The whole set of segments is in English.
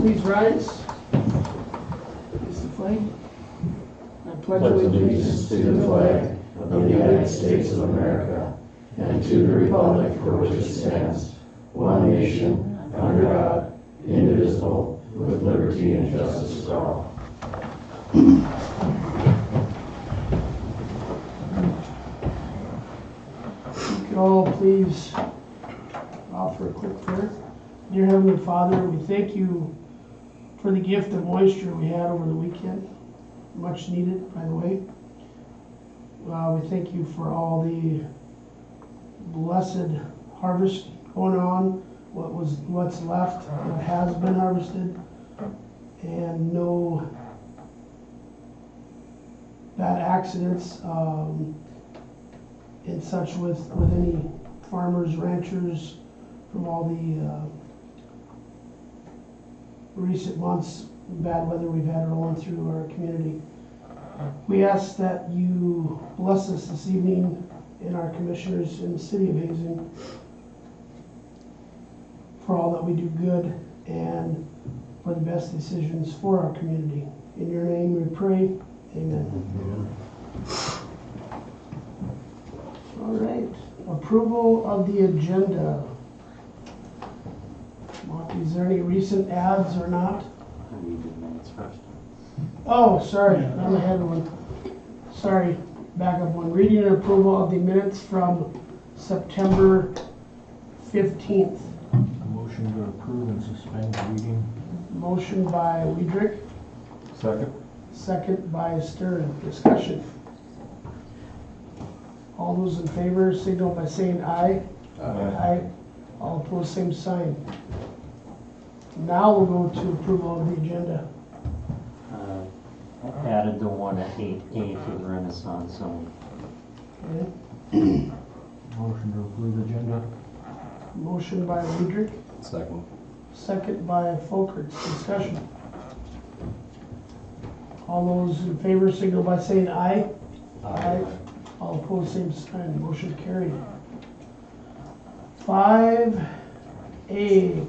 Please rise. Face the flag. I pledge allegiance to the flag of the United States of America and to the republic for which it stands, one nation, under God, indivisible, with liberty and justice for all. You could all please offer a quick prayer. Dear Heavenly Father, we thank you for the gift of moisture we had over the weekend. Much needed, by the way. We thank you for all the blessed harvest going on, what's left, what has been harvested, and no bad accidents and such with any farmers, ranchers from all the recent months, bad weather we've had rolling through our community. We ask that you bless us this evening and our commissioners in the city of Hazen for all that we do good and for the best decisions for our community. In your name we pray, amen. All right, approval of the agenda. Monty, is there any recent ads or not? I need the minutes first. Oh, sorry, I'm ahead of one. Sorry, back up one. Reading and approval of the minutes from September 15th. Motion to approve and suspend reading. Motion by Weidrich, Second. second by Stern. Discussion. All those in favor signal by saying aye. Aye. All opposed, same sign. Now we'll go to approval of the agenda. I added the one at 8A for the Renaissance Zone. Okay. Motion to approve the agenda. Motion by Weidrich, Second. second by Folkerts. Discussion. All those in favor signal by saying aye. Aye. All opposed, same sign. Motion carried. 5A,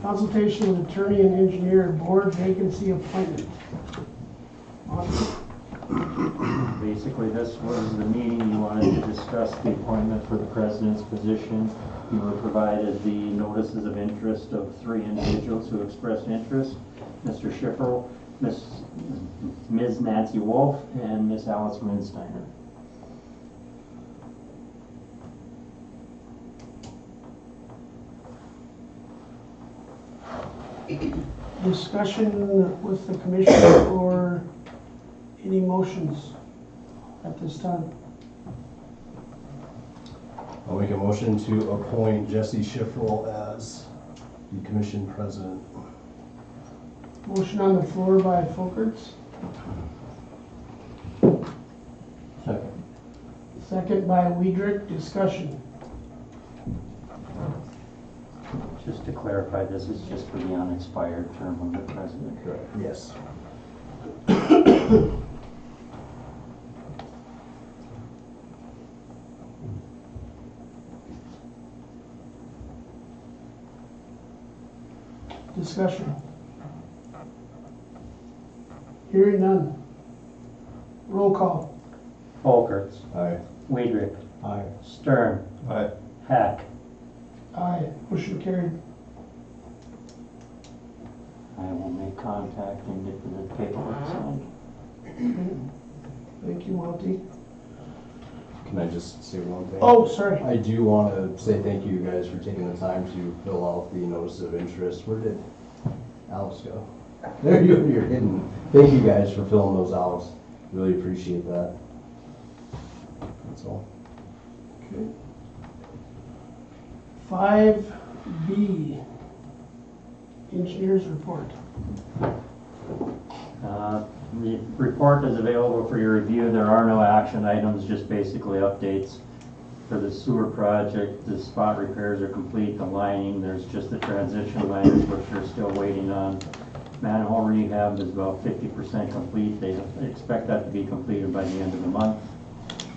consultation with attorney and engineer, board vacancy appointment. Basically, this was the meeting you wanted to discuss the appointment for the president's position. You were provided the notices of interest of 3 individuals who expressed interest: Mr. Schifferl, Ms. Nancy Wolf, and Ms. Alice Winsteiner. Discussion with the commission or any motions at this time? I'll make a motion to appoint Jesse Schifferl as the commission president. Motion on the floor by Folkerts, Second. second by Weidrich. Discussion. Just to clarify, this is just for the unexpired term of the president. Correct. Yes. Discussion. Hearing none. Roll call. Folkerts, Aye. Weidrich, Aye. Stern, Aye. Hack. Aye. Motion carried. I will make contact and get the paperwork signed. Thank you, Monty. Can I just say one thing? Oh, sorry. I do want to say thank you guys for taking the time to fill out the notice of interest. Where did Alice go? There you're hidden. Thank you guys for filling those out. Really appreciate that. That's all. Okay. 5B, engineers report. The report is available for your review. There are no action items, just basically updates. For the sewer project, the spot repairs are complete, the lining, there's just the transition lines which are still waiting on. Manhole rehab is about 50% complete. They expect that to be completed by the end of the month.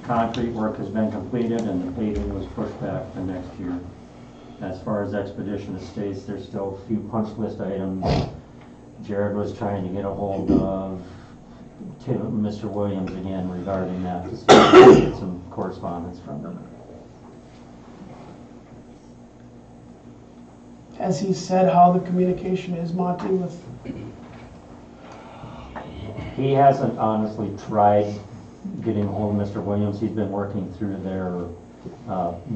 Concrete work has been completed and the paving was pushed back to next year. As far as Expedition Estates, there's still a few punch list items Jared was trying to get a hold of Mr. Williams again regarding that, to see if we could get some correspondence from them. Has he said how the communication is, Monty, with, He hasn't honestly tried getting a hold of Mr. Williams. He's been working through their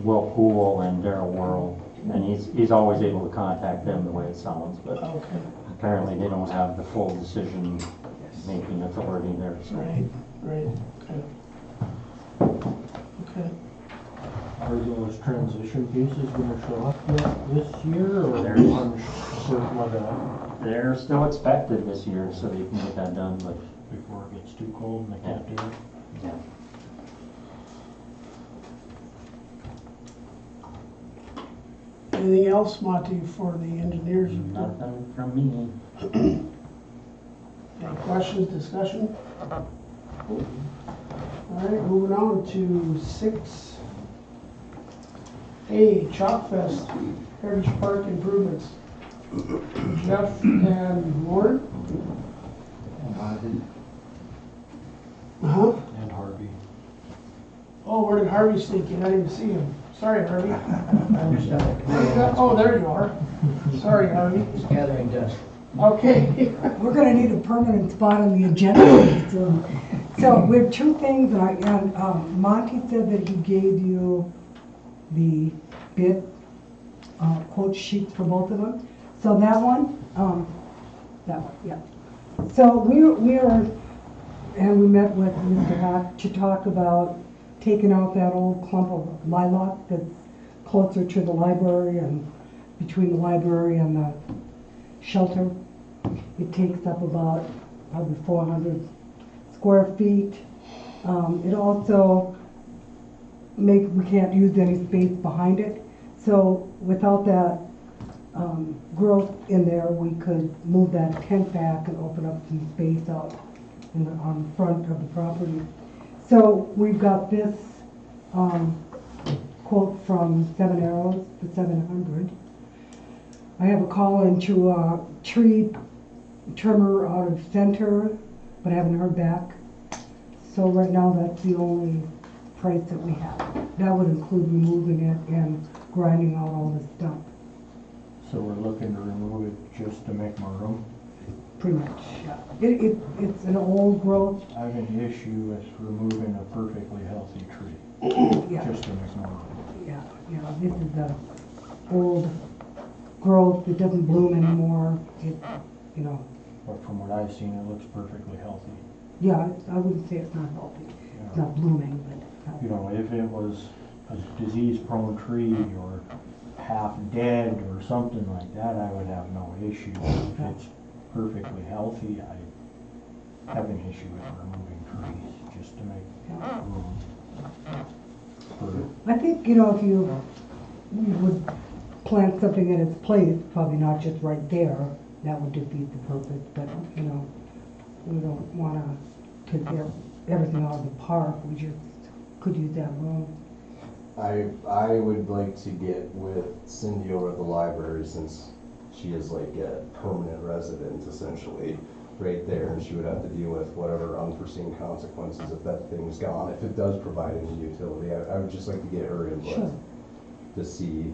Will Pool and Darrell World, and he's always able to contact them the way it sounds, but okay, apparently they don't have the full decision-making authority there, so. right, okay. Okay, Are those transition pieces gonna show up yet this year, or There's- certain of that They're still expected this year, so they can get that done, but, before it gets too cold and they can't do it? yeah. anything else, Monty, for the engineers? Nothing from me. Any questions, discussion? All right, moving on to 6A, Chalk Fest, Heritage Park improvements. Jeff and Lauren? Uh-huh. And Harvey. Oh, where did Harvey sneak in? I didn't see him. Sorry, Harvey. Oh, there you are. Sorry, Harvey. Gathering dust. Okay. We're gonna need a permanent spot on the agenda soon. So we have two things, and Monty said that he gave you the bid quote sheets for both of them. So that one, yeah. So we are, and we met with Mr. Hack to talk about taking out that old clump of lilac that's closer to the library and between the library and the shelter. It takes up about probably 400 square feet. It also we can't use any space behind it. So without that growth in there, we could move that tent back and open up some space out on the front of the property. So we've got this quote from Seven Arrows, the 700. I have a call into a tree trimmer out of Center, but I haven't heard back. So right now, that's the only price that we have. That would include removing it and grinding out all the stump, So we're looking to remove it just to make more room? pretty much, yeah. It's an old growth, I have an issue with removing a perfectly healthy tree, yeah, just to make more room. yeah. This is the old growth, it doesn't bloom anymore, But from what I've seen, it looks perfectly healthy. yeah, I wouldn't say it's not healthy. It's not blooming, but. You know, if it was a disease-prone tree or half dead or something like that, I would have no issue. If it's perfectly healthy, I have an issue with removing trees just to make room. I think, if you would plant something in its place, probably not just right there, that would defeat the purpose, but, we don't wanna take everything out of the park, we just could use that room. I would like to get with Cindy over at the library, since she is like a permanent resident essentially right there, and she would have to deal with whatever unforeseen consequences if that thing's gone, if it does provide any utility. I would just like to get her input Sure. to see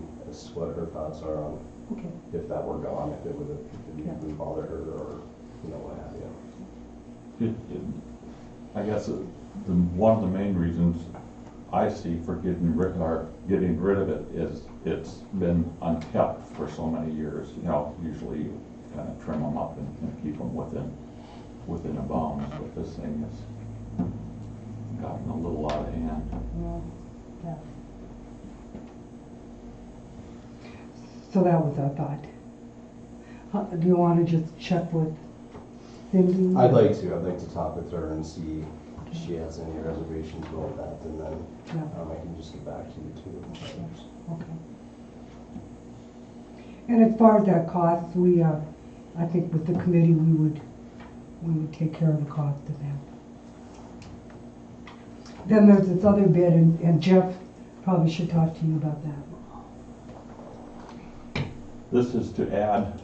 what her thoughts are on Okay. if that were gone, if it would Yeah. bother her, or what have you. I guess one of the main reasons I see for getting rid of it is it's been unkept for so many years. Usually you kind of trim them up and keep them within a bounds, but this thing has gotten a little out of hand. Yeah. So that was our thought. Do you wanna just check with Cindy? I'd like to talk with her and see if she has any reservations about that, and then Yeah. I can just get back to you too. Okay. And as far as that cost, I think with the committee, we would take care of the cost of that. Then there's this other bid, and Jeff probably should talk to you about that. This is to add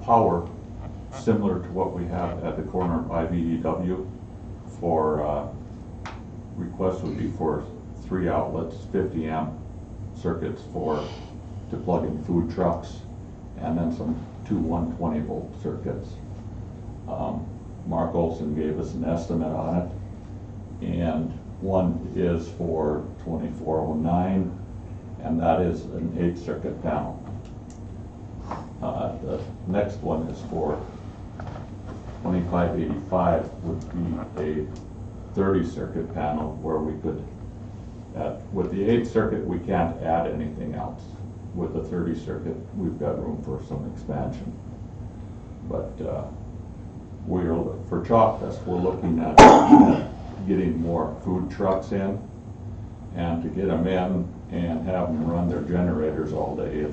power similar to what we have at the corner of IBEW for, request would be for 3 outlets, 50 amp circuits to plug in food trucks, and then some 2 120 volt circuits. Mark Olson gave us an estimate on it, and one is for 2409, and that is an 8 circuit panel. The next one is for 2585, would be a 30 circuit panel where we could, with the 8 circuit, we can't add anything else. With the 30 circuit, we've got room for some expansion. But for Chalk Fest, we're looking at getting more food trucks in, and to get them in and have them run their generators all day,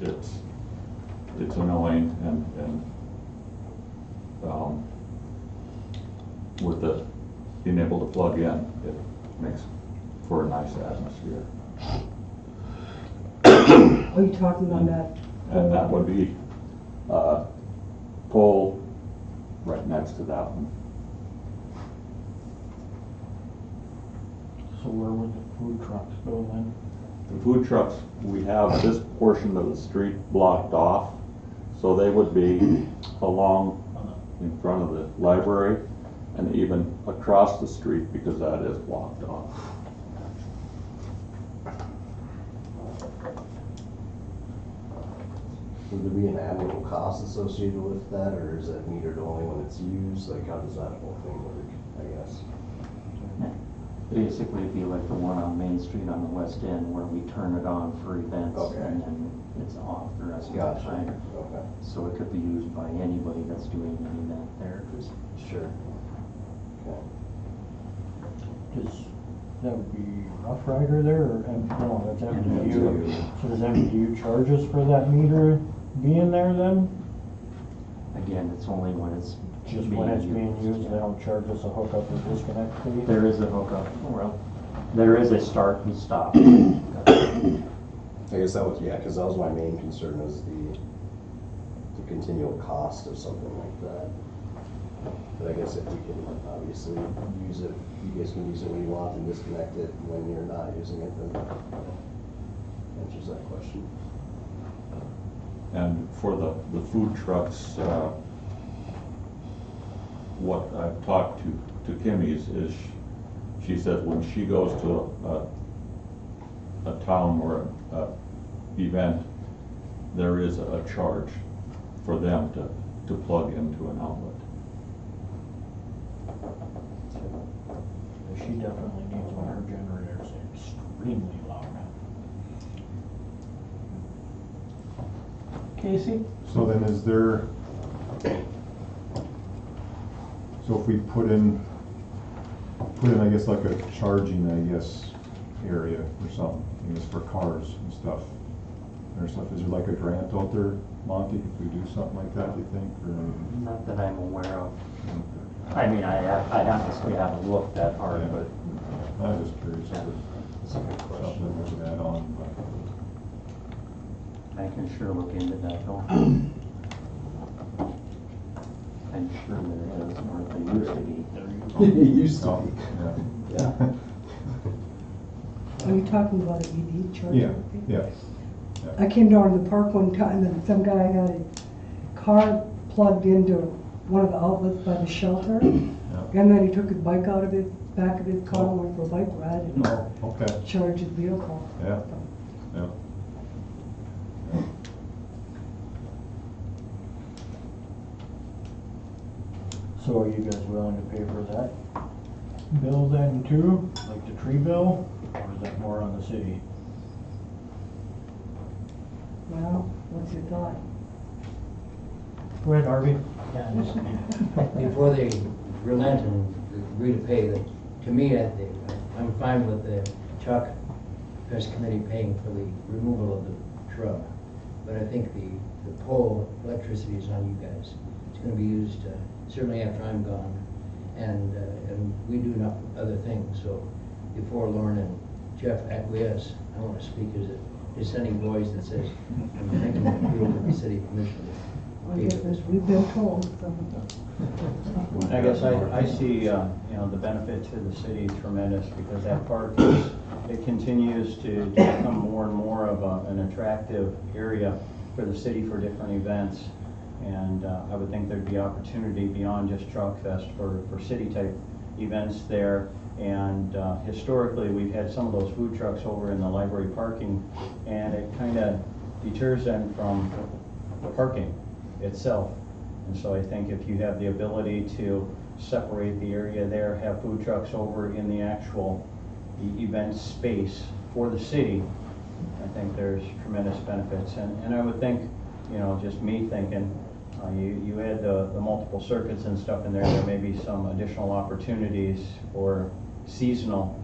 it's annoying, and with the being able to plug in, it makes for a nice atmosphere. Are you talking on that? And that would be pole right next to that one. So where would the food trucks go then? The food trucks, we have this portion of the street blocked off, so they would be along in front of the library and even across the street, because that is blocked off. Would there be an annual cost associated with that, or is that metered only when it's used? Like, how does that whole thing work, I guess? Basically, it'd be like the one on Main Street on the west end where we turn it on for events Okay. and then it's off the rest of the Gotcha. time. Okay, So it could be used by anybody that's doing an event there. 'Cause sure. Okay. That would be Rough Rider there, or, no, that's MDU. So does MDU charge us for that meter being there then? Again, it's only when it's Just when it's being used, they don't charge us a hookup or disconnect fee? There is a hookup, well, there is a start and stop. I guess that was, yeah, because that was my main concern, was the continual cost of something like that. But I guess if we can obviously use it, you guys can use it when you want and disconnect it when you're not using it, then that answers that question. And for the food trucks, what I've talked to Kimmy's is she said when she goes to a town or a event, there is a charge for them to plug into an outlet. She definitely needs one. Her generator's extremely loud. Casey? So then is there, so if we put in, I guess, like a charging, area or something, I guess for cars and stuff, or stuff, is there like a grant out there, Monty, if we do something like that, do you think, or? Not that I'm aware of. I mean, I honestly haven't looked that hard, Yeah. but I'm just curious if it's a good it's something question. we could add on, I can sure look into that though. I'm sure there is, or there used to be. It used but. to Oh, be. yeah. Yeah. Are you talking about an EV charger? Yeah, yeah. I came down to the park one time and some guy had a car plugged into one of the outlets by the shelter. And then he took his bike out of his, back of his car, and went for a bike ride and Oh, okay, charged his vehicle. yeah, yeah. So are you guys willing to pay for that bill then too, like the tree bill, or is that more on the city? Well, what's your thought? Go ahead, Harvey. Yeah, just before they relent and agree to pay, to me, I'm fine with the Chalk Fest Committee paying for the removal of the shrub. But I think the pole electricity is on you guys. It's gonna be used certainly after I'm gone. And we do enough other things, so before Lauren and Jeff acquiesce, I wanna speak as a dissenting voice that says, I'm thinking of appeal to the city commissioner. We've been told, so. I guess I see, the benefit to the city tremendous because that park is, it continues to become more and more of an attractive area for the city for different events. And I would think there'd be opportunity beyond just Chalk Fest for city type events there. And historically, we've had some of those food trucks over in the library parking, and it kind of deters them from the parking itself. And so I think if you have the ability to separate the area there, have food trucks over in the actual event space for the city, I think there's tremendous benefits. And I would think, just me thinking, you add the multiple circuits and stuff in there may be some additional opportunities for seasonal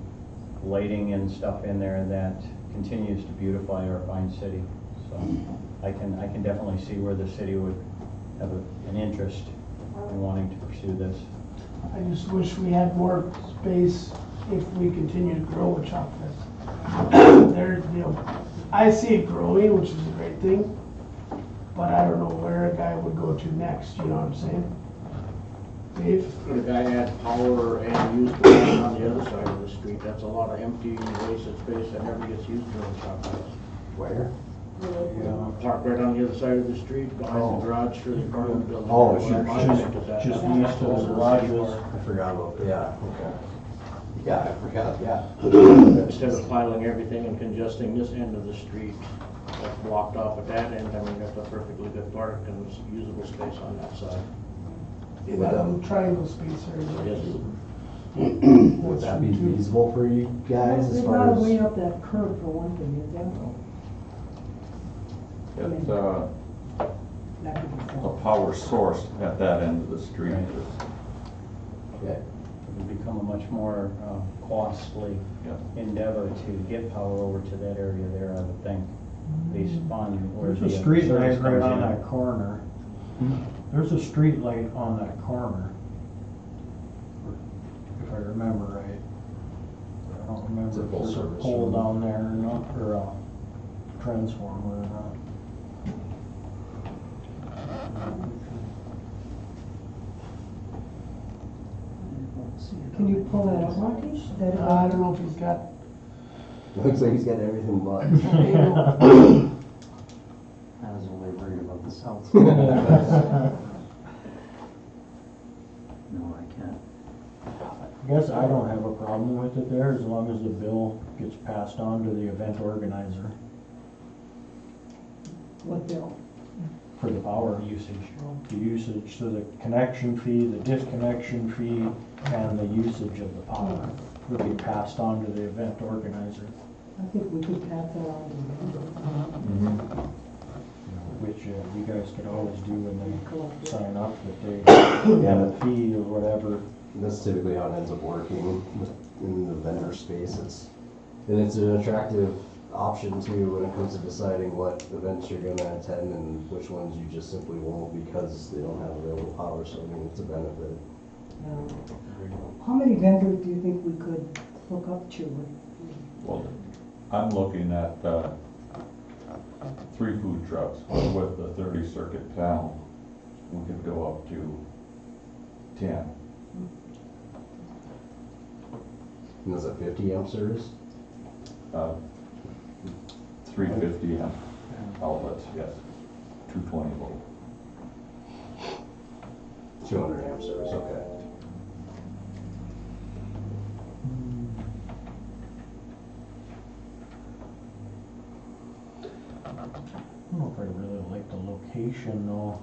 lighting and stuff in there that continues to beautify our fine city. So I can definitely see where the city would have an interest in wanting to pursue this. I just wish we had more space if we continue to grow with Chalk Fest. There, I see it growing, which is a great thing, but I don't know where a guy would go to next, you know what I'm saying? Dave? Could a guy add power and use the land on the other side of the street? That's a lot of empty, wasted space that never gets used during Chalk Fest. Where? Park right on the other side of the street, behind the garage for the apartment building. Oh, just east of the garages. I forgot about that. Yeah, okay. Yeah, I forgot, yeah. Instead of piling everything and congesting this end of the street that's blocked off at that end, I mean, that's a perfectly good park and usable space on that side. Yeah, that little triangle space there. Yes. Would that be feasible for you guys as There's far not a as? way up that curve for one thing, is there? It's That could be a solved. power source at that end of the street. Okay. It would become a much more costly Yeah. endeavor to get power over to that area there, I would think, based upon where There's the a street service light right comes on in. that corner. There's a street light on that corner. If I remember right. I don't remember It's a if full there's a service pole road. down there or not, or a transformer or not. Can you pull that up, Monty? Is that it? I don't know if he's got, Looks like he's got everything but. I was only worried about the south. No, I can't. I guess I don't have a problem with it there as long as the bill gets passed on to the event organizer What bill? for the power usage. The usage, so the connection fee, the disconnection fee, and the usage of the power would be passed on to the event organizer. I think we could pass that on to them. Which you guys could always do when they sign up, that they have a fee or whatever. That's typically how it ends up working in the vendor space. And it's an attractive option too when it comes to deciding what events you're gonna attend and which ones you just simply won't because they don't have available power, so I mean, it's a benefit. How many vendors do you think we could hook up to? Well, I'm looking at 3 food trucks with the 30 circuit panel. We could go up to 10. And is it 50 amp service? 350 amp outlets, yes. 220 volt. 200 amp service, okay. I don't know if I really like the location though,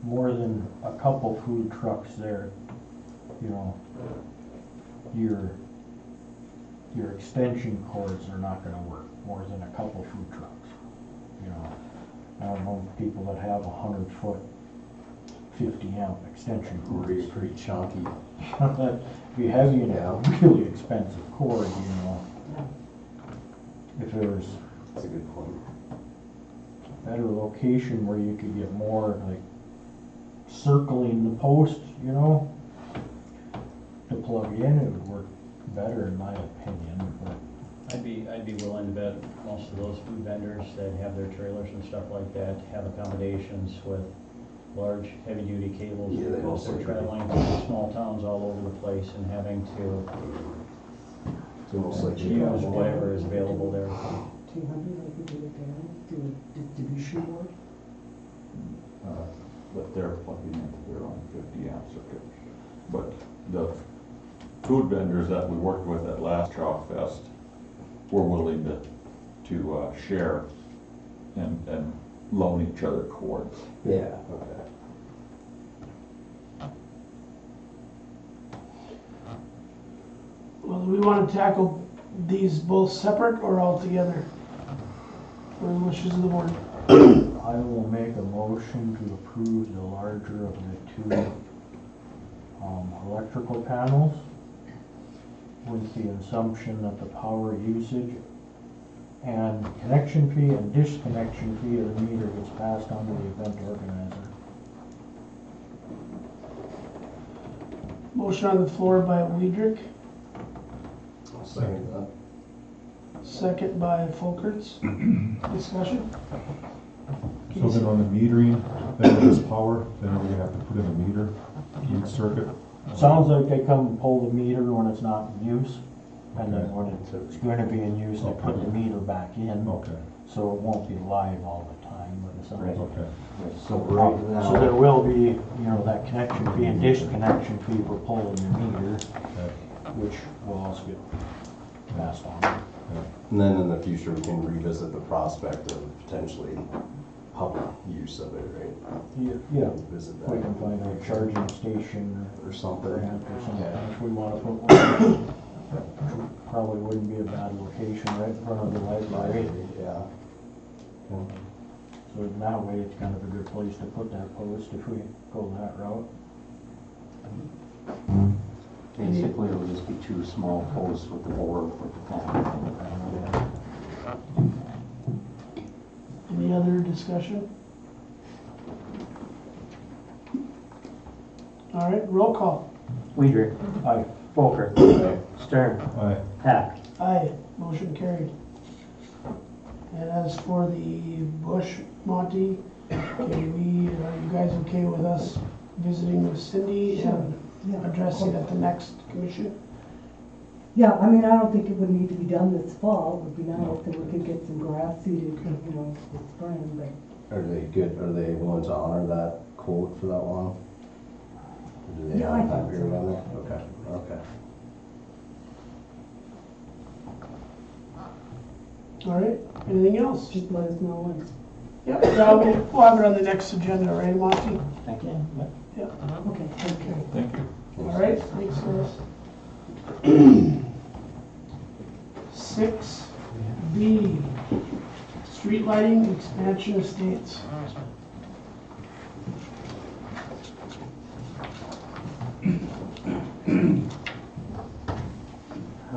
more than a couple food trucks there, your extension cords are not gonna work more than a couple food trucks. I don't know people that have 100-foot, 50 amp extension cords. Pretty chunky. That'd be heavy and a really expensive cord, If there was That's a good point. better location where you could get more like circling the post, to plug in, it would work better in my opinion, but I'd be willing to bet most of those food vendors that have their trailers and stuff like that have accommodations with large, heavy-duty cables. Yeah, they Because also they're traveling through small towns all over the place and having to It's almost like you use whatever is available there. 200 like we did at the end, do a distribution board. But they're plugging into their own 50 amp circuit. But the food vendors that we worked with at last Chalk Fest were willing to share and loan each other cords. Yeah, okay. Well, do we want to tackle these both separate or all together? Or the wishes of the board? I will make a motion to approve the larger of the two electrical panels with the assumption that the power usage and connection fee and disconnection fee of the meter gets passed on to the event organizer. Motion on the floor by Weidrich, I'll second that. second by Folkerts. Discussion? So then on the metering, then with this power, then we're gonna have to put in a meter, each circuit. Sounds like they come and pull the meter when it's not in use, and then when it's going to be in use, they put the meter back in, Okay, so it won't be live all the time, but it sounds like. okay. So right So there now, will be, that connection fee and disconnection fee for pulling the meter, Okay. which will also get passed on. and then in the future, we can revisit the prospect of potentially public use of it, right? Yeah, Visit we that can find a charging station or or something. ramp or something, Yeah. if we want to put one. Probably wouldn't be a bad location right in front of the library. Yeah. So in that way, it's kind of a good place to put that post if we go that route. Basically, it'll just be two small posts with the board with the panel. Any other discussion? All right, roll call. Weidrich. Aye. Folker. Stern. Aye. Hack. Aye, motion carried. And as for the bush, Monty, are you guys okay with us visiting with Cindy and Yeah. addressing at the next commission? Yeah, I mean, I don't think it would need to be done this fall, it would be nice if we could get some grass seeded, this spring, but. Are they good, are they willing to honor that quote for that one? Or do they Yeah, I have that think period so. on there? Okay, okay. All right, anything else? Just let us know when. Yep, yeah, we'll have it on the next agenda, right, Monty? Thank you. Yep, Okay, thank you. Thank you. all right, thanks, Chris. 6B, street lighting expansion estates.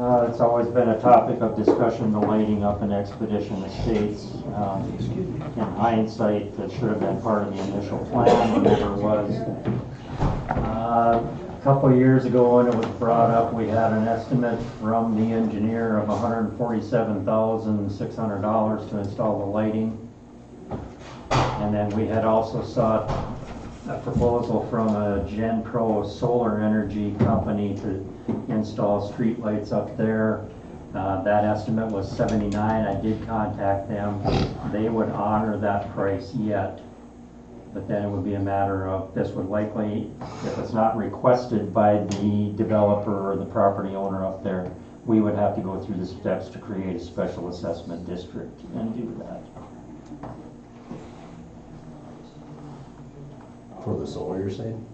It's always been a topic of discussion, the lighting up in Expedition Estates. In hindsight, that should have been part of the initial plan, it never was. A couple of years ago, when it was brought up, we had an estimate from the engineer of $147,600 to install the lighting. And then we had also sought a proposal from a GenPro solar energy company to install streetlights up there. That estimate was $79,000. I did contact them. They would honor that price yet. But then it would be a matter of, this would likely, if it's not requested by the developer or the property owner up there, we would have to go through the steps to create a special assessment district and do that. For the solar, you're saying?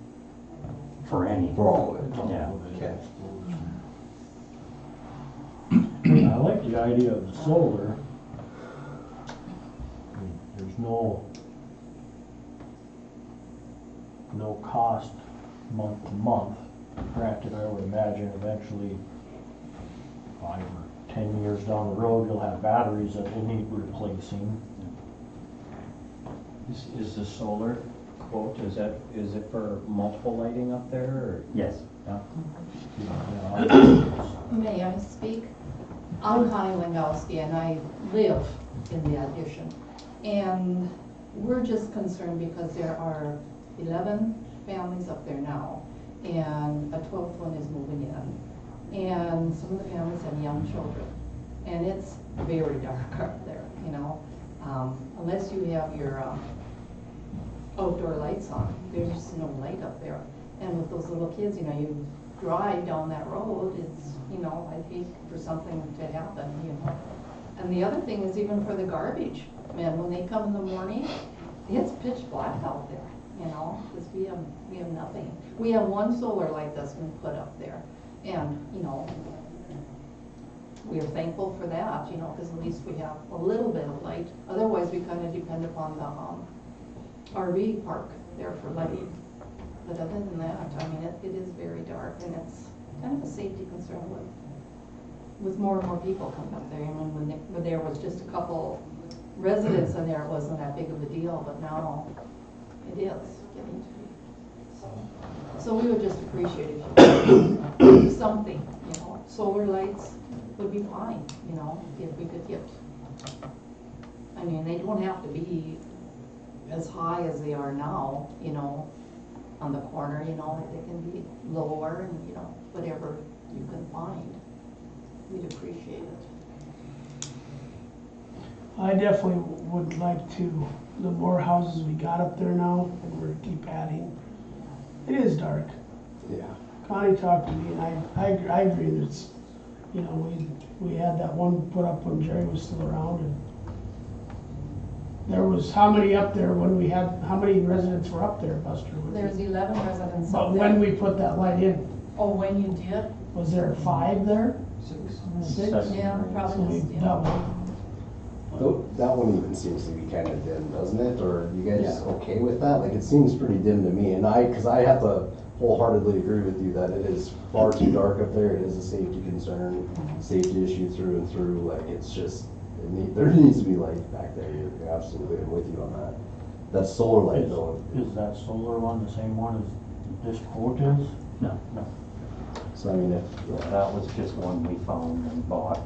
For any. For all of it? Yeah. Okay. I like the idea of the solar. There's no cost month to month. Granted, I would imagine eventually 5 or 10 years down the road, you'll have batteries that will need replacing. Is the solar quote, is it for multiple lighting up there, or? Yes. May I speak? I'm Connie Lingowski, and I live in the addition. And we're just concerned because there are 11 families up there now, and a 12th one is moving in. And some of the families have young children, and it's very dark up there, you know. Unless you have your outdoor lights on, there's just no light up there. And with those little kids, you know, you drive down that road, it's, you know, I'd hate for something to happen, you know. And the other thing is even for the garbage, man, when they come in the morning, it's pitch black out there, you know, because we have nothing. We have one solar light that's been put up there, and, you know, we are thankful for that, you know, because at least we have a little bit of light. Otherwise, we kind of depend upon the RV park there for lighting. But other than that, I mean, it is very dark, and it's kind of a safety concern with more and more people coming up there. And when there was just a couple residents in there, it wasn't that big of a deal, but now it is getting to be. So we would just appreciate if you could do something, you know. Solar lights would be fine, you know, if we could get, I mean, they don't have to be as high as they are now, you know, on the corner, you know, they can be lower and, you know, whatever you can find. We'd appreciate it. I definitely would like to, the more houses we got up there now, and we're keep adding, it is dark. Yeah. Connie talked to me, and I agree that it's, you know, we had that one put up when Jerry was still around, and there was, how many up there when we had, how many residents were up there, Buster? There's 11 residents But up there. when we put that light in, Oh, when you did? was there 5 there? 6? Yeah, So probably, we yeah. doubled. That one even seems to be kind of dim, doesn't it? Or are you guys Yeah. okay with that? Like, it seems pretty dim to me, and because I have to wholeheartedly agree with you that it is far too dark up there. It is a safety concern, safety issue through and through. Like, it's just, there needs to be light back there. You're absolutely, I'm with you on that. That solar light though. Is that solar one the same one as this quote is? No, So I mean, if, that was just one we found and bought.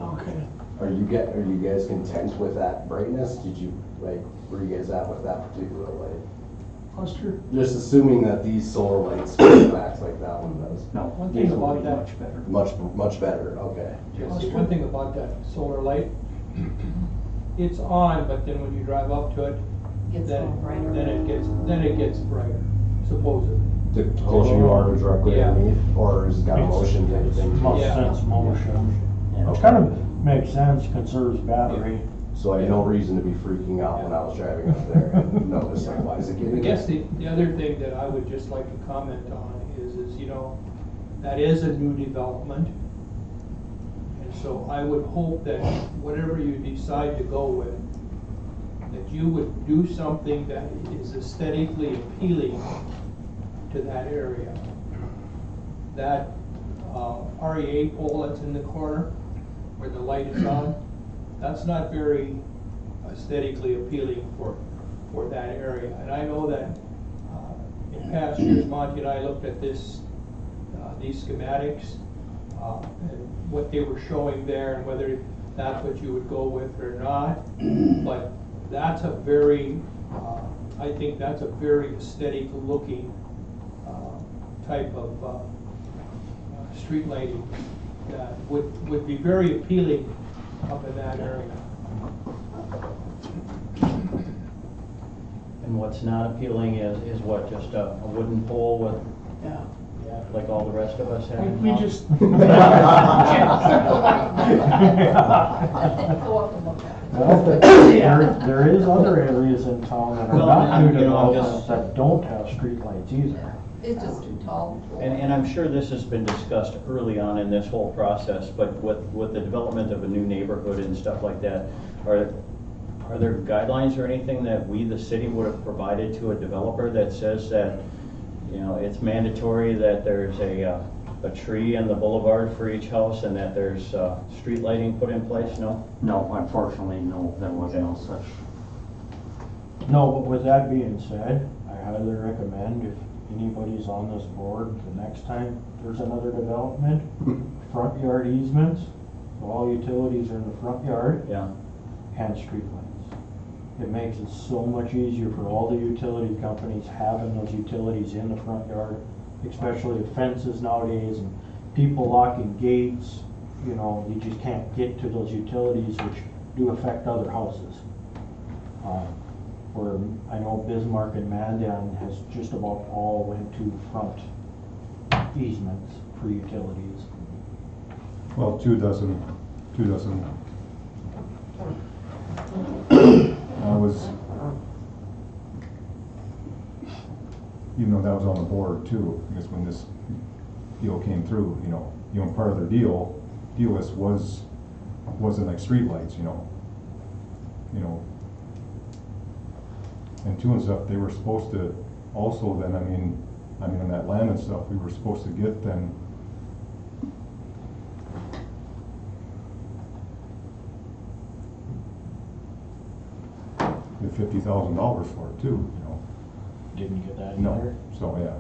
Okay. are you guys content with that brightness? Did you, like, where you guys at with that particular light? Buster? Just assuming that these solar lights act like that one does. No, One these thing will about be that- much better. Much better, okay. See, one thing about that solar light, it's on, but then when you drive up to it, Gets then, all brighter. then it gets brighter, supposedly. The closer you are to directly Yeah. underneath, or is it got a motion type thing? Must Yeah. sense motion. Yeah. Which kind of makes sense, conserves battery. So I had no reason to be freaking out when I was driving up there and noticed, like, why is it I getting? guess the other thing that I would just like to comment on is, you know, that is a new development. And so I would hope that whatever you decide to go with, that you would do something that is aesthetically appealing to that area. That REA pole that's in the corner where the light is on, that's not very aesthetically appealing for that area. And I know that in past years, Monty and I looked at these schematics and what they were showing there and whether that's what you would go with or not. But that's a very, I think that's a very aesthetic looking type of street lighting that would be very appealing up in that area. And what's not appealing is what, just a wooden pole with, Yeah. like all the rest of us have? We just. Go up and look at it. Well, there is other areas in town that are Well, not new you know, I'm developments just- that don't have streetlights either. It's just too tall. And I'm sure this has been discussed early on in this whole process, but with the development of a new neighborhood and stuff like that, are there guidelines or anything that we, the city, would have provided to a developer that says that, you know, it's mandatory that there's a tree in the boulevard for each house and that there's street lighting put in place? No? No, unfortunately, no, there was no such. No, but with that being said, I highly recommend if anybody's on this board, the next time there's another development, front yard easements, so all utilities are in the front yard, Yeah. and streetlights. It makes it so much easier for all the utility companies having those utilities in the front yard, especially with fences nowadays and people locking gates. You know, you just can't get to those utilities, which do affect other houses. Where I know Bismarck and Mandan has just about all went to front easements for utilities. Well, two dozen. I was, even though that was on the board too, because when this deal came through, part of their deal list wasn't like streetlights, and two and stuff, they were supposed to also then, I mean on that land and stuff, we were supposed to get then $50,000 for it too, Didn't get that No, either. so yeah.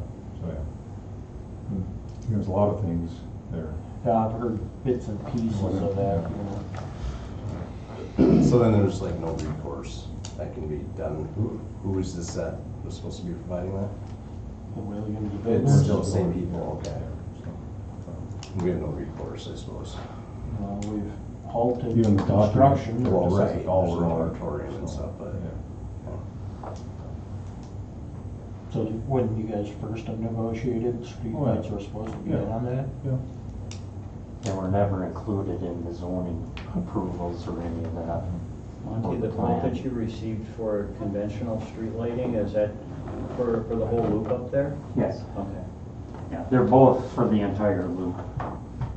There's a lot of things there. Yeah, I've heard bits and pieces of that, So then there's like no recourse that can be done. Who is this that was supposed to be providing that? The Williams It's builders. still the same people, okay. We have no recourse, I suppose. We've halted Even the construction. document- Well, just right, says there's it all a around. moratorium and stuff, but. So when you guys first negotiated, streetlights were supposed to be in on that? They were never included in the zoning approvals or any of that. Monty, the quote that you received for conventional street lighting, is that for the whole loop up there? Yes. Okay. Yeah, they're both for the entire loop.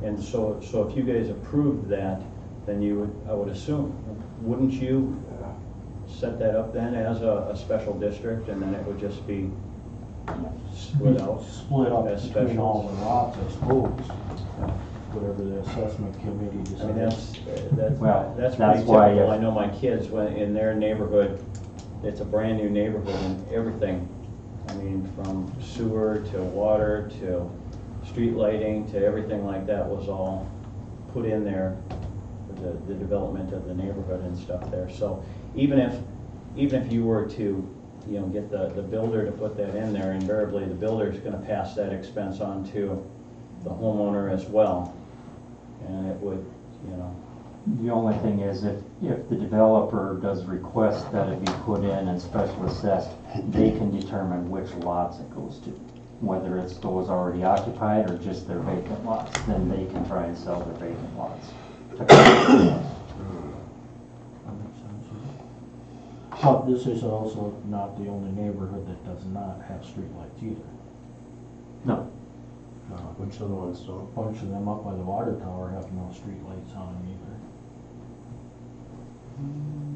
And so if you guys approved that, then you would, I would assume, wouldn't you set that up then as a special district, and then it would just be split out? Split up as between all specials? the lots, I suppose. Whatever the assessment committee I mean, decides. Well, that's that's pretty why typical. if- I know my kids, when in their neighborhood, it's a brand new neighborhood and everything. I mean, from sewer to water to street lighting to everything like that was all put in there for the development of the neighborhood and stuff there. So even if you were to, get the builder to put that in there, invariably the builder's gonna pass that expense on to the homeowner as well. And it would, The only thing is if the developer does request that it be put in and special assessed, they can determine which lots it goes to. Whether it's those already occupied or just their vacant lots, then they can try and sell their vacant lots. But this is also not the only neighborhood that does not have streetlights either. No, Which other ones don't? A bunch of them up by the water tower have no streetlights on them either.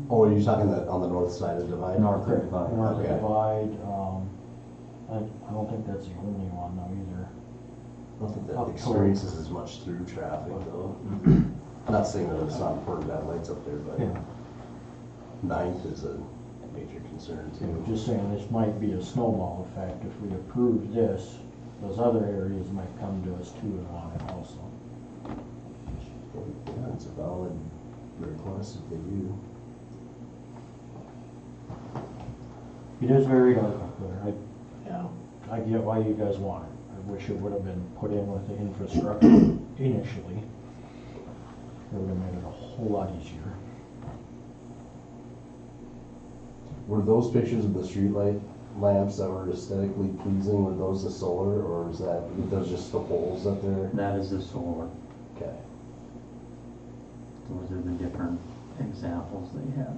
Oh, are you talking on the north side of the divide? North of Divide. North Okay. Divide, I don't think that's the only one though either. I don't think Up that toward- experiences as much through traffic though. Not saying that it's not important to have lights up there, but Yeah. Ninth is a major concern So too. just saying, this might be a snowball effect. If we approve this, those other areas might come to us too and want it also. Yeah, it's a valid request if they do. It is very dark up there. Yeah. I get why you guys want it. I wish it would have been put in with the infrastructure initially. It would have made it a whole lot easier. Were those pictures of the streetlight lamps that were aesthetically pleasing, were those the solar, or is that, were those just the holes that they're? that is the solar. Okay. Those are the different examples they have.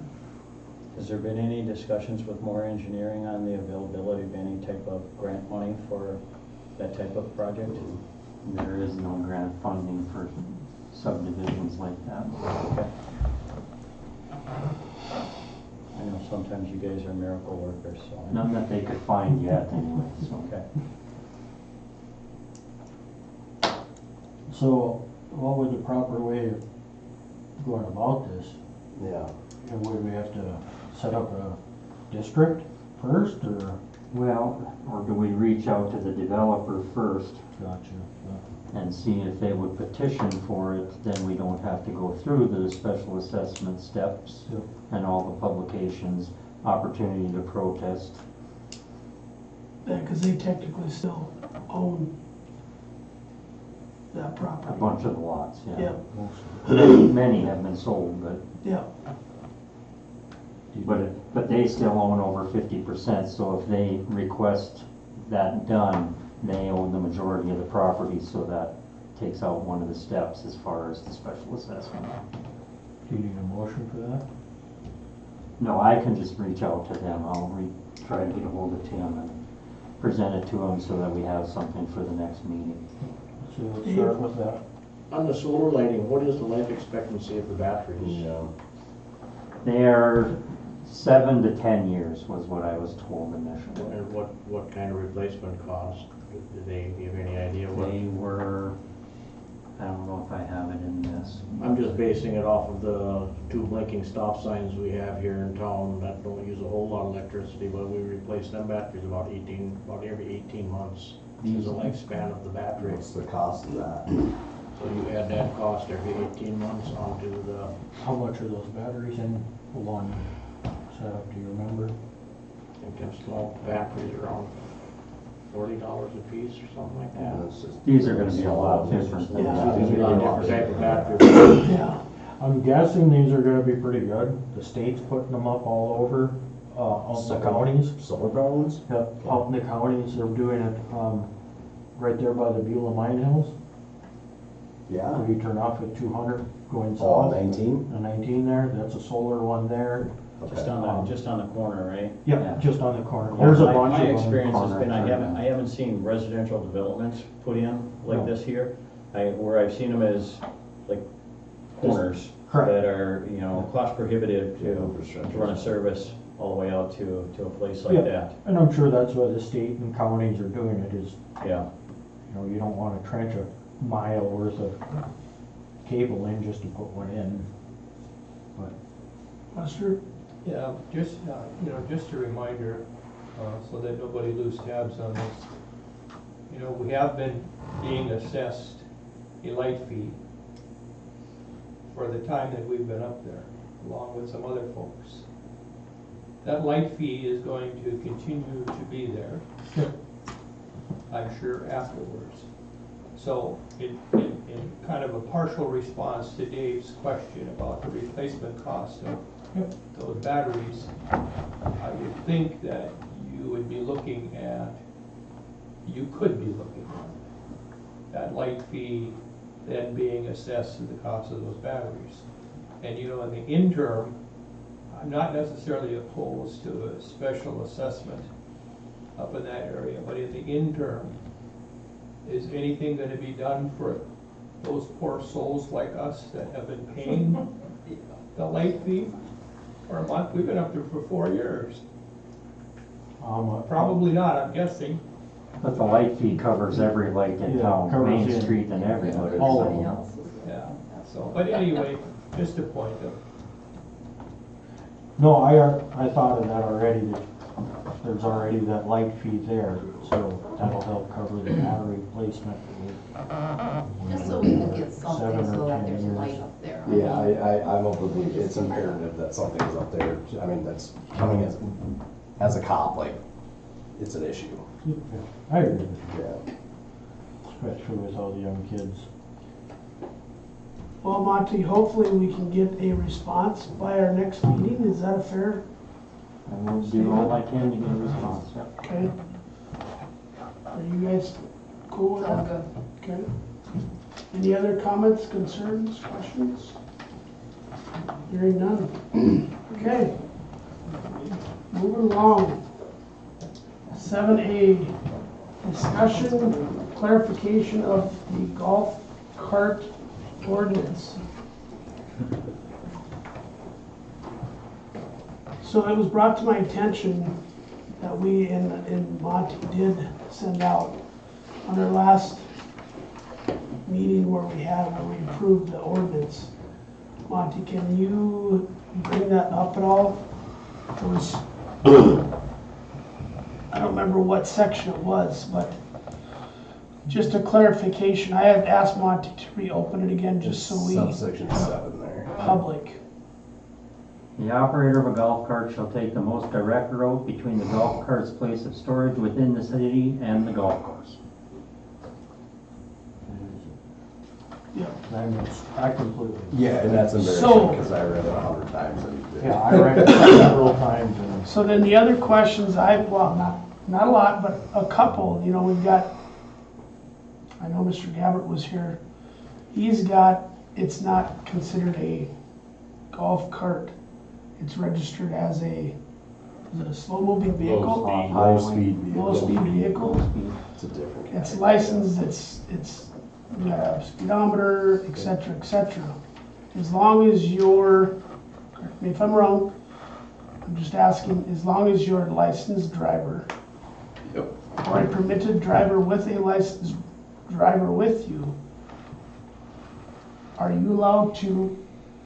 Has there been any discussions with more engineering on the availability of any type of grant money for that type of project? There is no grant funding for subdivisions like that. Okay. I know sometimes you guys are miracle workers, so. None that they could find yet anyway, so. Okay. So what would the proper way of going about this? Yeah. And would we have to set up a district first or? Well, or do we reach out to the developer first Gotcha. and see if they would petition for it? Then we don't have to go through the special assessment steps Yep. and all the publications. opportunity to protest. Yeah, because they technically still own that A property. bunch of the lots, yeah. Yeah, Many have been sold, but yeah, But they still own over 50%, so if they request that done, they own the majority of the property, so that takes out one of the steps as far as the special assessment. Do you need a motion for that? No, I can just reach out to them, try to get a hold of Tim and present it to him so that we have something for the next meeting. So let's start with that. On the solar lighting, what is the life expectancy of the batteries? Yeah. They're 7 to 10 years was what I was told initially. And what kind of replacement cost? Did they give any idea what? They were, I don't know if I have it in this. I'm just basing it off of the 2 blinking stop signs we have here in town that don't use a whole lot of electricity, but we replace them batteries about every 18 months. Is the lifespan of the battery. What's the cost of that? So you add that cost every 18 months onto the, How much are those batteries in one setup, do you remember? I think them small batteries are around $40 a piece or something like that. And it's just- These are gonna be a lot different than Yeah. that. These are a different type of battery. yeah. I'm guessing these are gonna be pretty good. The state's putting them up all over, out in the counties. Solar power ones? Yep, out in the counties, they're doing it, right there by the Beulah Mine Hills. Yeah. Where you turn off at 200 going Oh, south. 19? The 19 there, that's a solar one there. Just Okay. on the corner, right? Yep, Yeah. just on the corner. There's a My- bunch of them. My experience has been, I corner. haven't seen residential developments put in like No. this here. Where I've seen them is like corners Correct. that are, cost prohibitive Yeah, to infrastructure. run a service all the way out to a place like Yeah. that. And I'm sure that's why the state and counties are doing it is, Yeah. you don't wanna trench a mile worth of cable in just to put one in. Lester? Yeah, just, just a reminder, so that nobody lose tabs on this. We have been being assessed a light fee for the time that we've been up there, along with some other folks. That light fee is going to continue to be there, I'm sure, afterwards. So in kind of a partial response to Dave's question about the replacement cost of those batteries, I would think that you could be looking at that light fee then being assessed to the cost of those batteries. And in the interim, I'm not necessarily opposed to a special assessment up in that area, but in the interim, is anything gonna be done for those poor souls like us that have been paying the light fee for a month? We've been up there for 4 years. Probably not, I'm guessing. But the light fee covers every light in Yeah, town, covers Main it. Street and everybody. All of Everybody them. else is. Yeah, so, but anyway, just a point of, No, I thought of that already, that there's already that light fee there, so that'll help cover the battery replacement. Just so we can get 7 something or so that 10 there's years. light up there. Yeah, I'm of the belief it's imperative that something's up there. I mean, that's coming as a cop, like, it's an issue. Yeah, I agree with you, Yeah. especially with all the young kids. Well, Monty, hopefully we can get a response by our next meeting. Is that a fair? I will do all I can to get a response, yep. Okay. Are you guys cool with Sounds that? good. Okay. Any other comments, concerns, questions? Hearing none. Okay. Moving along. 7A, discussion, clarification of the golf cart ordinance. So it was brought to my attention that we in Monty did send out on our last meeting where we approved the ordinance. Monty, can you bring that up at all? It was, I don't remember what section it was, but just a clarification. I had asked Monty to reopen it again just so we, Subsection 7 there. public. The operator of a golf cart shall take the most direct route between the golf cart's place of storage within the city and the golf course. I completely. Yeah, and that's embarrassing, So- because I read it 100 times and. Yeah, I read it several times and So then the other questions not a lot, but a couple, we've got, I know Mr. Gabbert was here. He's got, it's not considered a golf cart. It's registered as is it a slow-moving vehicle? Low-speed vehicle. Low-speed vehicle. It's a different. It's kind. licensed, it's got a speedometer, et cetera, et cetera. As long as you're, correct me if I'm wrong, I'm just asking, as long as you're a licensed driver, Yep. or a permitted driver with a licensed driver with you, are you allowed to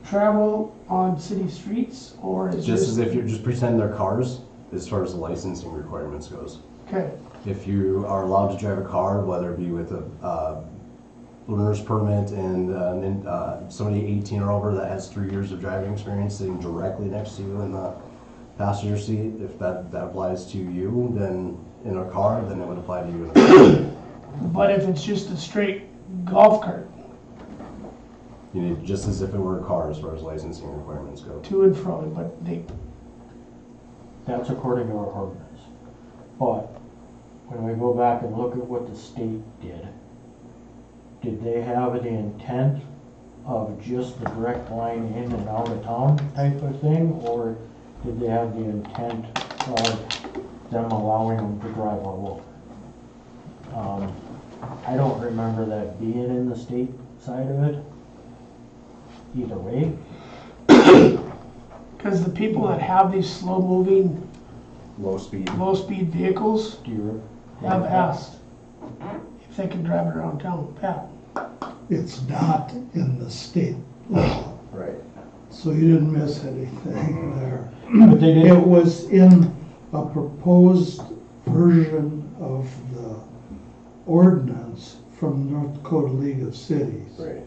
travel on city streets, or is Just as this? if you're just pretend they're cars, as far as the licensing requirements goes. Okay, If you are allowed to drive a car, whether it be with a learner's permit and somebody 18 or over that has 3 years of driving experience sitting directly next to you in the passenger seat, if that applies to you, then in a car, then it would apply to you in a car. but if it's just a straight golf cart, You need, just as if it were a car as far as licensing requirements go. to and fro, but that's according to our ordinance. But when we go back and look at what the state did they have the intent of just the direct line in and out of town type of thing? Or did they have the intent of them allowing them to drive all over? I don't remember that being in the state side of it. Either way, because the people that have these slow-moving, Low speed. low-speed vehicles do you? have asked if they can drive it around town. Pat? It's not in the state law, Right. so you didn't miss anything there. But they didn't. It was in a proposed version of the ordinance from North Dakota League of Cities. Right.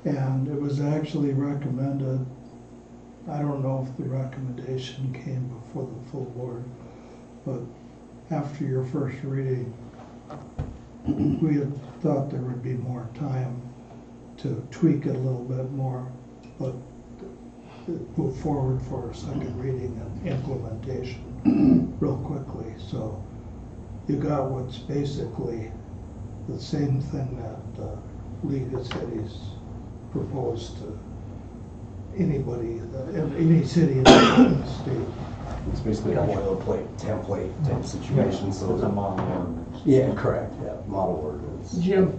And it was actually recommended, I don't know if the recommendation came before the full board, but after your first reading, we had thought there would be more time to tweak it a little bit more, but move forward for a second reading and implementation real quickly. So you got what's basically the same thing that League of Cities proposed to anybody, any city in the state. It's basically a boilerplate template type situation, so. It's a model ordinance. Yeah, correct, yeah, model ordinance. Jim?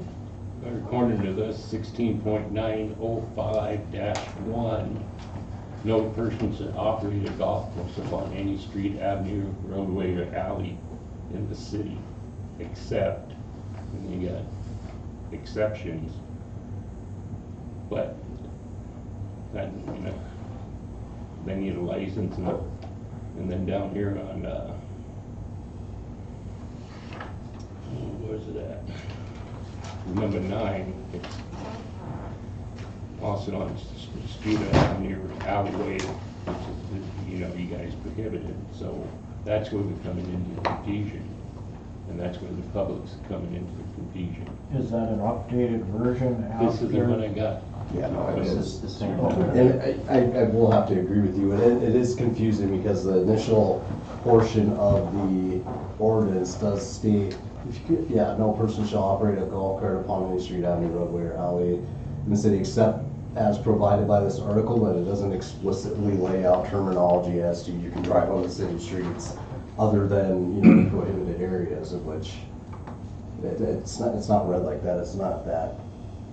According to this 16.905-1, no persons that operate a golf course upon any street, avenue, roadway, or alley in the city, except, and you got exceptions, but that, they need a license, and then down here on, where's it at? Number 9, it's also on street avenue or alleyway, which is, you guys prohibited, so that's where we're coming into confusion, and that's where the public's coming into confusion. Is that an updated version after? This is the one I got. Yeah, no, it This is. is the same. And I will have to agree with you, and it is confusing because the initial portion of the ordinance does state, no person shall operate a golf cart upon any street, avenue, roadway, or alley in the city except as provided by this article, but it doesn't explicitly lay out terminology as to you can drive on the city streets other than, prohibited areas, of which it's not read like that, it's not that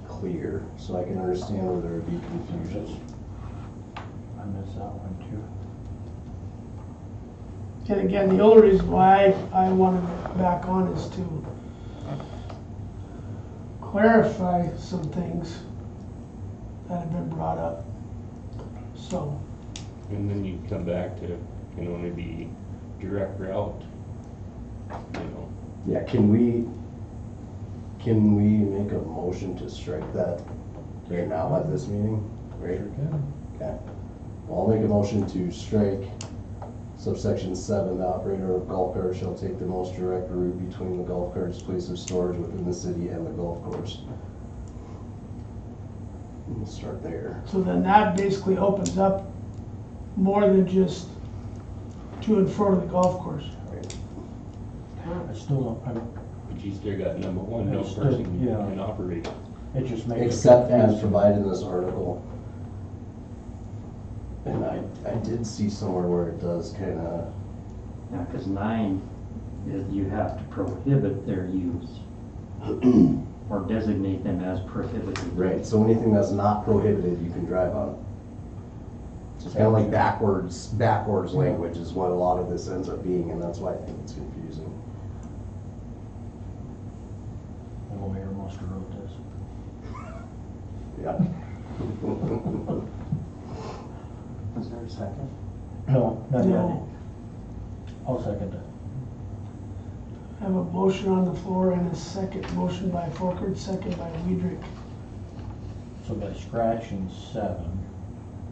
clear, so I can understand where there would be confusion. I missed that one too. And again, the only reason why I wanted back on is to clarify some things that have been brought up. So, And then you come back to, can only be direct route, Yeah, can we make a motion to strike that right now at this meeting? Right? Okay. I'll make a motion to strike subsection 7, the operator of golf carts shall take the most direct route between the golf cart's place of storage within the city and the golf course. We'll start there. So then that basically opens up more than just to and fro to the golf course. I still don't, But you still got number one, no It's still- person yeah. can operate. it just makes it Except as confusing. provided in this article. And I did see somewhere where it does kind of, Yeah, because 9 is you have to prohibit their use or designate them as prohibited. right, so anything that's not prohibited, you can drive on. It's kind of like backwards language is what a lot of this ends up being, and that's why I think it's confusing. The lawyer must have wrote this. Yeah. Is there a second? No, not yet. No. I'll second that. I have a motion on the floor and a second motion by Folkert, second by Weidrich. So by scratching 7,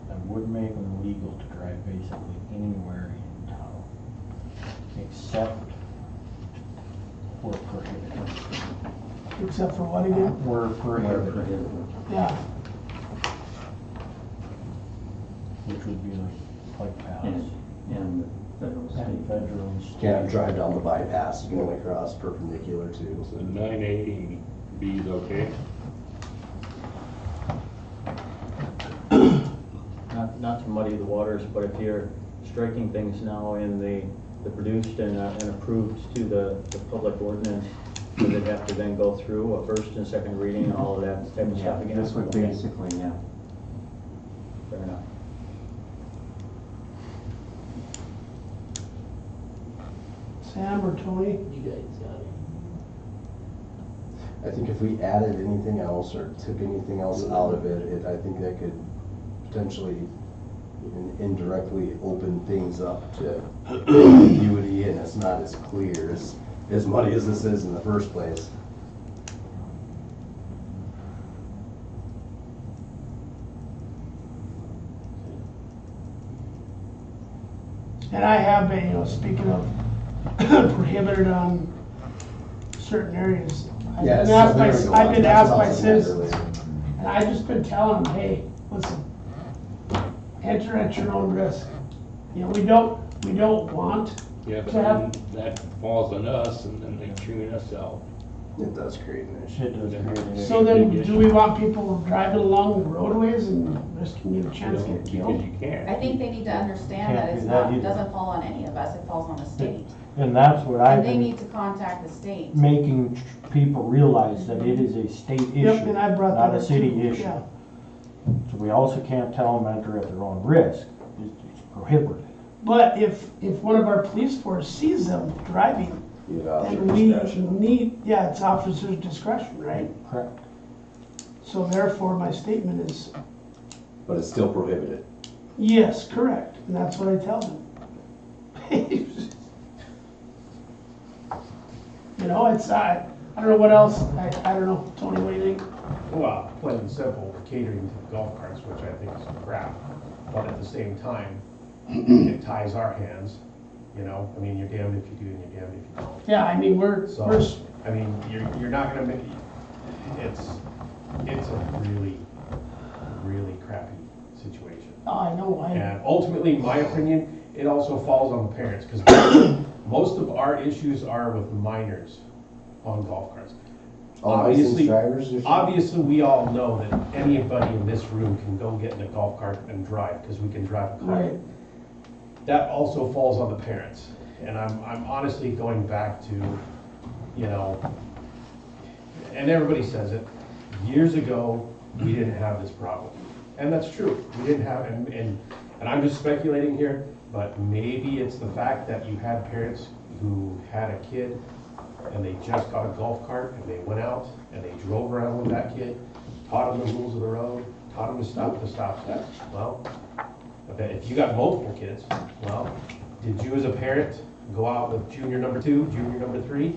that would make them legal to drive basically anywhere in town, except where prohibited. Except for what again? Where Where prohibited, prohibited. Yeah, which would be like paths And federal and state. federal and state. Can't drive down the bypass, you can only cross perpendicular to. So 9A and B is okay? Not to muddy the waters, but if you're striking things now in the produced and approved to the public ordinance, does it have to then go through a first and second reading and all of that type of Yeah, stuff again? this would Okay. basically, yeah. Fair enough. Sam or Tony? You guys got it. I think if we added anything else or took anything else out of it, I think that could potentially even indirectly open things up to ambiguity, and it's not as clear as muddy as this is in the first place. And I have been, speaking of prohibited on certain areas. Yes, I've been asked by that's what I was citizens, gonna add and I just been telling them, hey, listen, enter at your own risk. We don't want Yeah, but to have, then that falls on us and then they tune us out. earlier. It does create an issue. It does create an issue. so then, do we want people driving along the roadways and risking a chance to get Because killed? you can't. I think they need to understand that Can't it's do that not, it either. doesn't fall on any of us, it falls on the state. And that's what I've And they been need to contact the state. making people realize, that it is a state issue, Yep, and I brought that not a up city too, issue. yeah. So we also can't tell them enter at their own risk. It's prohibited. But if one of our police force sees them driving, You have officer then we discretion. need, yeah, it's officer's discretion, right? Correct. So therefore, my statement is, But it's still prohibited. yes, correct, and that's what I tell them. It's, I don't know what else, I don't know, Tony, what do you think? Well, plain and simple, catering to the golf carts, which I think is crap, but at the same time, it ties our hands, I mean, you're damned if you do and you're damned if you don't. Yeah, I mean, we're, So, I mean, you're not gonna make, it's a really, really crappy situation. I know, And ultimately, in my opinion, it also falls on the parents, because most of our issues are with minors on golf carts. Licensed drivers or something? Obviously, we all know that anybody in this room can go get in a golf cart and drive, because we can drive a car. right, That also falls on the parents. And I'm honestly going back to, and everybody says it, years ago, we didn't have this problem. And that's true, we didn't have, and I'm just speculating here, but maybe it's the fact that you had parents who had a kid and they just got a golf cart and they went out and they drove around with that kid, taught him the rules of the road, taught him to stop at the stop sign. Well, I bet if you got multiple kids, well, did you as a parent go out with junior number 2, junior number 3?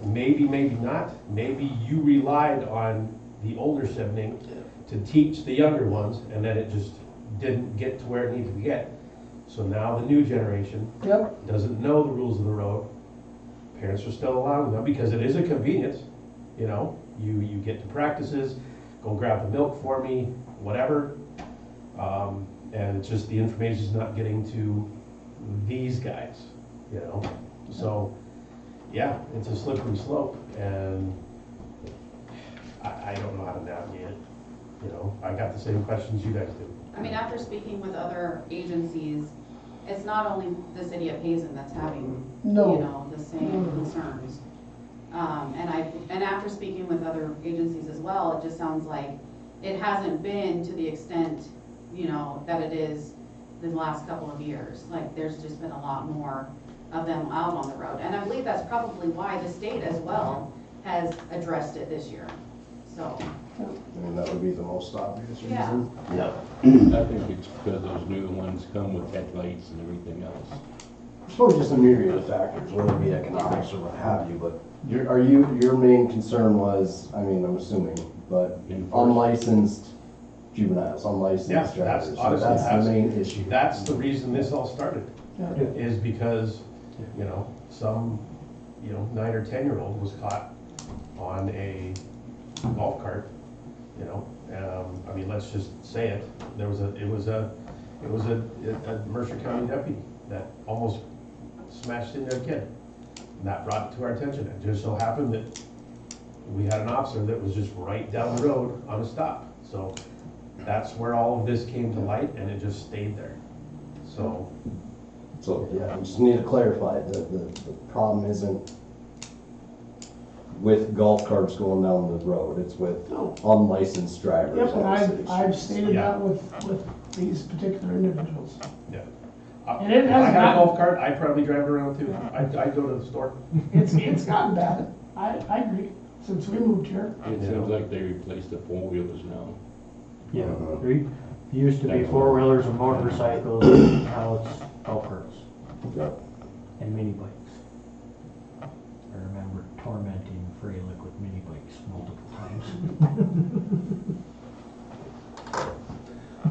Maybe, maybe not. Maybe you relied on the older sibling to teach the younger ones, and then it just didn't get to where it needed to get. So now the new generation Yep. doesn't know the rules of the road. Parents are still allowing them because it is a convenience, you know, you get to practices, go grab the milk for me, whatever. And it's just the information's not getting to these guys, you know? So, yeah, it's a slippery slope, and I don't know how to navigate it, you know? I got the same questions you guys do. I mean, after speaking with other agencies, it's not only the city of Hazen that's having, No. you know, the same concerns. And after speaking with other agencies as well, it just sounds like it hasn't been to the extent, you know, that it is the last couple of years. Like, there's just been a lot more of them out on the road. And I believe that's probably why the state as well has addressed it this year, so. I mean, that would be the most obvious Yeah. reason. Yep. I think it's because those new ones come with headlights and everything else. I suppose just a myriad of factors, whether it be economics or what have you, but your main concern was, I mean, I'm assuming, but unlicensed juveniles, unlicensed Yeah, drivers. that's So honestly, that's the main issue. That's the reason this all started, Yeah. is because, you know, some, 9 or 10-year-old was caught on a golf cart, you know, I mean, let's just say it, it was a Mercer County deputy that almost smashed into a kid. And that brought it to our attention. It just so happened that we had an officer that was just right down the road on a stop. So that's where all of this came to light, and it just stayed there. So Yeah, we just need to clarify, the problem isn't with golf carts going down the road, it's with No. unlicensed drivers. Yep, and on the city I've streets. stated Yeah. that with these particular individuals. yeah. And it If has I had a gotten- golf cart, I'd probably drive it around too. I'd go to the store. It's gotten bad. I agree, since we moved here. It seems like they replaced the four-wheelers now. Yeah, there used to be four-wheelers and motorcycles, now it's golf carts Yep. and mini bikes. I remember tormenting Freilich with mini bikes multiple times.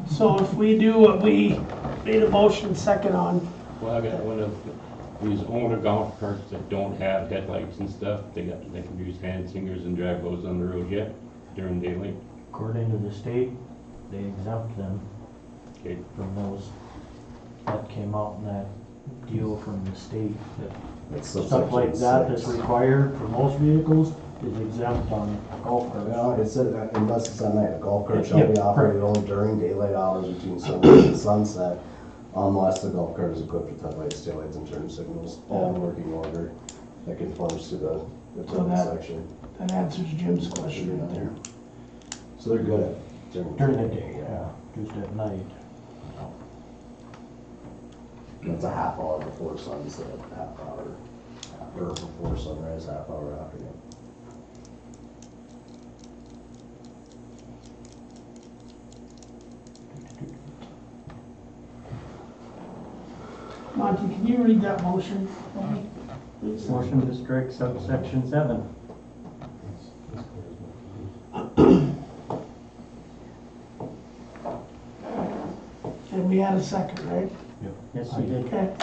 So if we do what we made a motion second on, Well, I got one of these older golf carts that don't have headlights and stuff. They can use hand singers and drive those on the road yet during daylight. According to the state, they exempt them Okay. from those. That came out in that deal from the state, that That's stuff like that that's required for most vehicles is exempt on golf carts. Well, it said, unless it's at night, a golf cart shall Yep, be operated only during daylight hours between sunrise and sunset, unless the golf cart is equipped with headlights, taillights, and turn signals, all in working order, that conforms to the So term that- section. that answers Jim's question right there. So they're good at During the day, yeah, just at night. It's a half hour before sunset, half hour, or before sunrise, half hour after. Monty, can you read that motion for me, please? Motion to strike subsection 7. And we had a second, right? Yes, you did. Okay.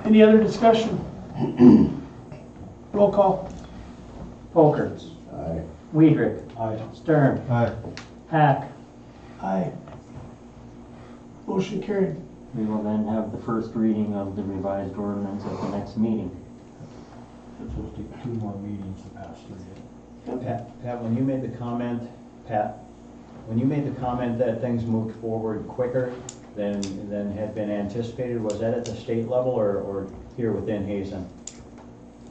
Any other discussion? Roll call. Folkerts. Aye. Weidrich. Aye. Stern. Aye. Hack. Aye. Motion carried. We will then have the first reading of the revised ordinance at the next meeting. It's supposed to take 2 more meetings to pass through it. Pat, when you made the comment, that things moved forward quicker than had been anticipated, was that at the state level or here within Hazen?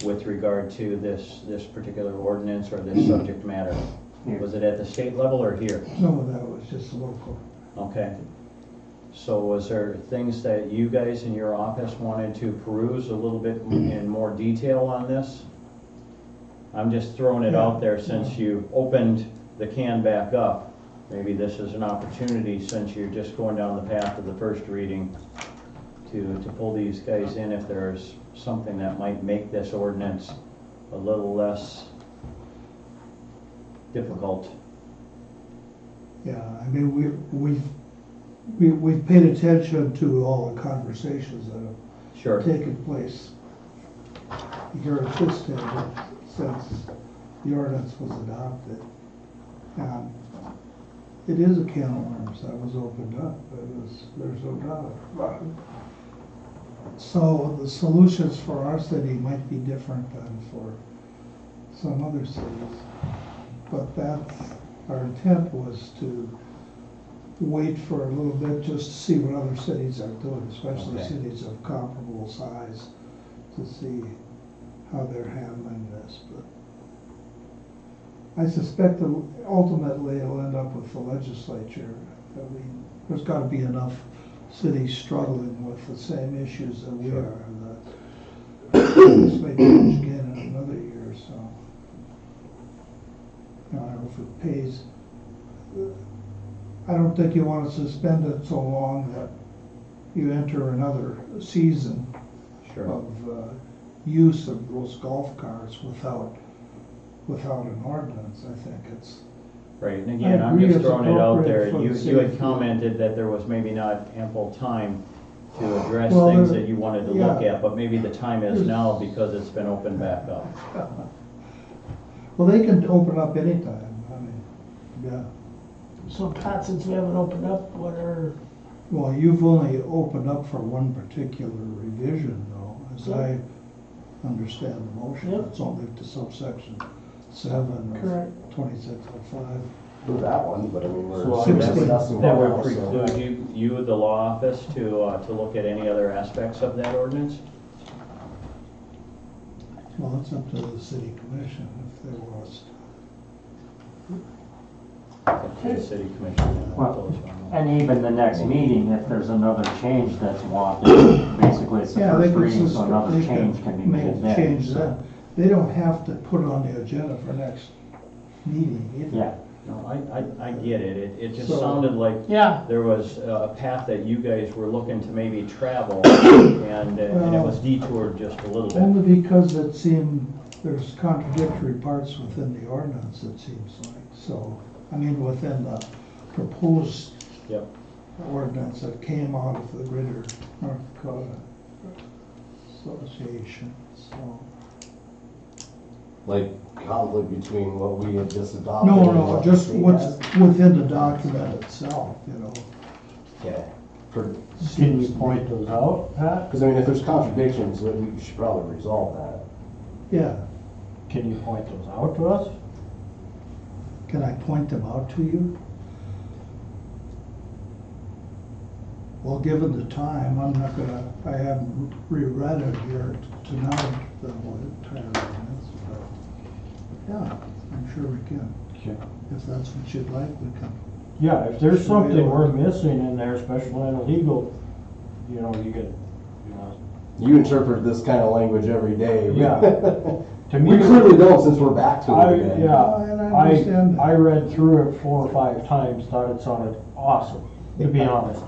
With regard to this particular ordinance or this subject matter? Here. Was it at the state level or here? No, that was just local. Okay. So was there things that you guys in your office wanted to peruse a little bit in more detail on this? I'm just throwing it out there since you opened the can back up. Maybe this is an opportunity, since you're just going down the path of the first reading, to pull these guys in if there's something that might make this ordinance a little less difficult. Yeah, I mean, we've paid attention to all the conversations that have Sure. taken place here at this table since the ordinance was adopted. And it is a can of worms that was opened up, there's no doubt about it. So the solutions for our city might be different than for some other cities. But that's, our intent was to wait for a little bit just to see what other cities are doing, especially Okay. cities of comparable size, to see how they're handling this. But I suspect that ultimately it'll end up with the legislature. I mean, there's got to be enough cities struggling with the same issues that we are, that this may change again in another year or so. I don't know if it pays. I don't think you want to suspend it so long that you enter another season Sure. of use of those golf carts without an ordinance. I think it's, Right, and again, I I'm agree just it's throwing it out appropriate there. for the You city had to- commented that there was maybe not ample time to address Well, things there- that you wanted to yeah. look at, but maybe the time is now because it's been opened back up. well, they can open up anytime. I mean, yeah. So Pat, since we haven't opened up, what are, Well, you've only opened up for one particular revision, though, as I understand the motion. Yep. It's only to subsection 7 correct? of 2605. Do that one, but I mean, we're So discussing That one would else, so- preclude you, the law office, to look at any other aspects of that ordinance? Well, it's up to the city commission if they want us Up to the city commission and all those. And even the next meeting, if there's another change that's wanted, basically it's the Yeah, they first could reading, so another they change could can be make made a then. change so- then. They don't have to put it on the agenda for next meeting either. Yeah, No, I get it. It just So- sounded like Yeah, there was a path that you guys were looking to maybe travel, and it was detoured just a little bit. Only because it seemed there's contradictory parts within the ordinance, it seems like. So, I mean, within the proposed Yep. ordinance that came out of the Greater North Dakota Association, so. Like conflict between what we had just adopted. No, and no, what just the what's state has? within the document itself, you know. Okay. For, Can you point those out, Pat? because I mean, if there's contradictions, then we should probably resolve that. Yeah, Can you point those out to us? can I point them out to you? Well, given the time, I'm not gonna, I haven't reread it here tonight, the whole entire ordinance, but, yeah, I'm sure we can. Okay. If that's what you'd like, we can. Yeah, if there's Sure, something yeah. we're missing in there, especially in illegal, you know, you get, you know, You interpret this kind of language every day. Yeah. to me. We clearly don't, since we're back to it again. And I understand that. I read through it 4 or 5 times, thought it sounded awesome, to be honest.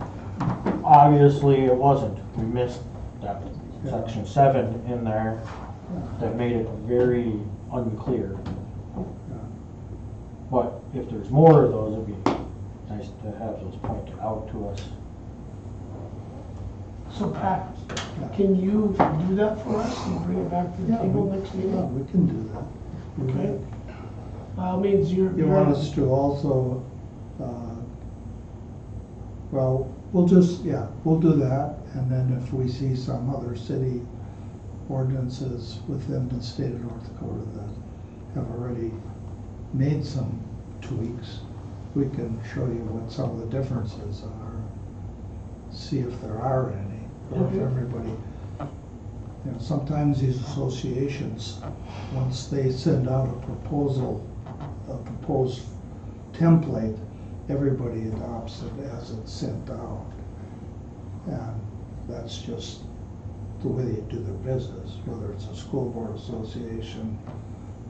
Obviously, it wasn't. We missed that section 7 in there that made it very unclear. But if there's more of those, it'd be nice to have those pointed out to us. so Pat, can you do that for us and bring it back to the Yeah, table we- next Yeah, meeting? we can do that. Okay. Means You want us to also, well, we'll just, yeah, we'll do that, and then if we see some other city ordinances within the state of North Dakota that have already made some tweaks, we can show you what some of the differences are, see if there are any, or if Okay. everybody, you know, sometimes these associations, once they send out a proposal, a proposed template, everybody adopts it as it's sent out. And that's just the way they do their business, whether it's a school board association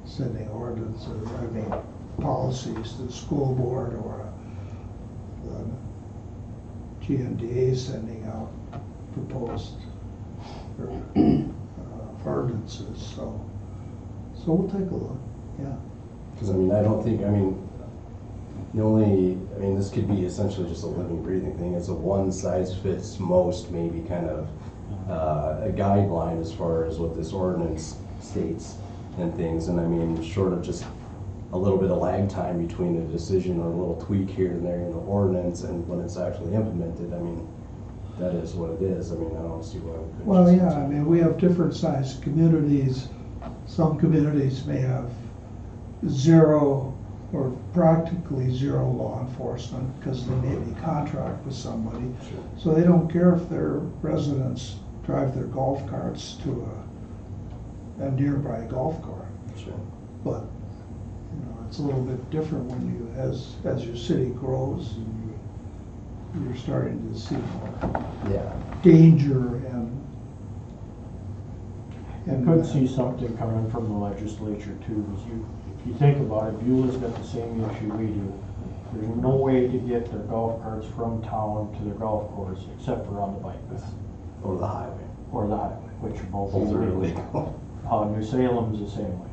sending ordinances, I mean, policies to the school board, or the GMDA sending out proposed ordinances, so we'll take a look, yeah. Because I mean, I don't think, I mean, The only, I mean, this could be essentially just a living, breathing thing. It's a one size fits most, maybe kind of a guideline as far as what this ordinance states and things. And I mean, short of just a little bit of lag time between a decision or a little tweak here and there in the ordinance and when it's actually implemented, I mean, that is what it is. I mean, I don't see why we couldn't. Well, just- yeah, I mean, we have different sized communities. Some communities may have zero or practically zero law enforcement because they maybe contract with somebody. Sure. So they don't care if their residents drive their golf carts to a nearby golf course. Sure. But, you know, it's a little bit different when you, as your city grows, and you're starting to see more Yeah. danger I could see something coming from the legislature too, is if you think about it, Beulah's got the same issue we do. There's no way to get their golf carts from town to their golf course except for on the bike path. Or the highway. Or the highway, which are both Both are illegal. illegal. New Salem's the same way.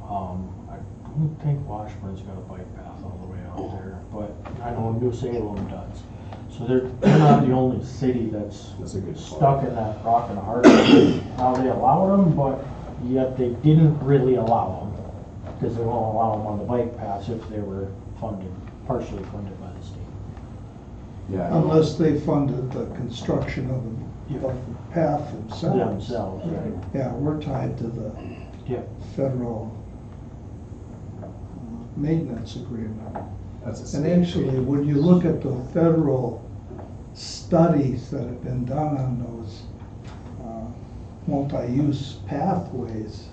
I don't think Washburn's got a bike path all the way out there, but I know New Salem does. So they're not the only city that's That's a good point. stuck in that rock and a hard place. Now they allowed them, but yet they didn't really allow them because they won't allow them on the bike paths if they were funded, partially funded by the state. Yeah. unless they funded the construction of the path themselves. Themselves, right? Yeah, we're tied to the Yep. federal maintenance agreement. That's a And state actually, treaty. when you look at the federal studies that have been done on those multi-use pathways,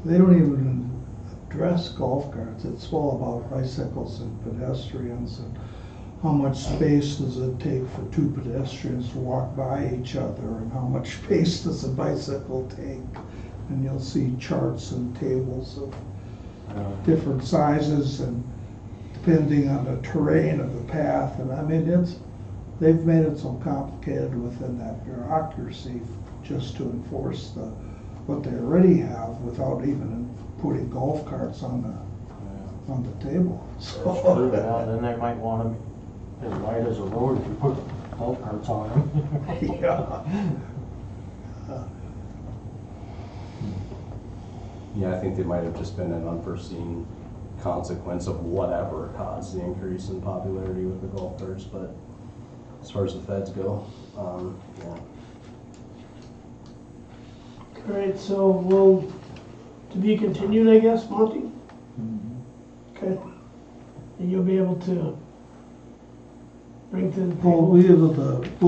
they don't even address golf carts. It's all about bicycles and pedestrians and how much space does it take for two pedestrians to walk by each other and how much space does a bicycle take. And you'll see charts and tables of different sizes and depending on the terrain of the path. And I mean, they've made it so complicated within that bureaucracy just to enforce what they already have without even putting golf carts on the table. That's true. Well, then they might want them as wide as a road if you put golf carts on them. Yeah. Yeah, I think they might have just been an unforeseen consequence of whatever caused the increase in popularity with the golf carts, but as far as the feds go, yeah. All right, so we'll, to be continued, I guess, Monty? Okay. And you'll be able to bring to the table? We'll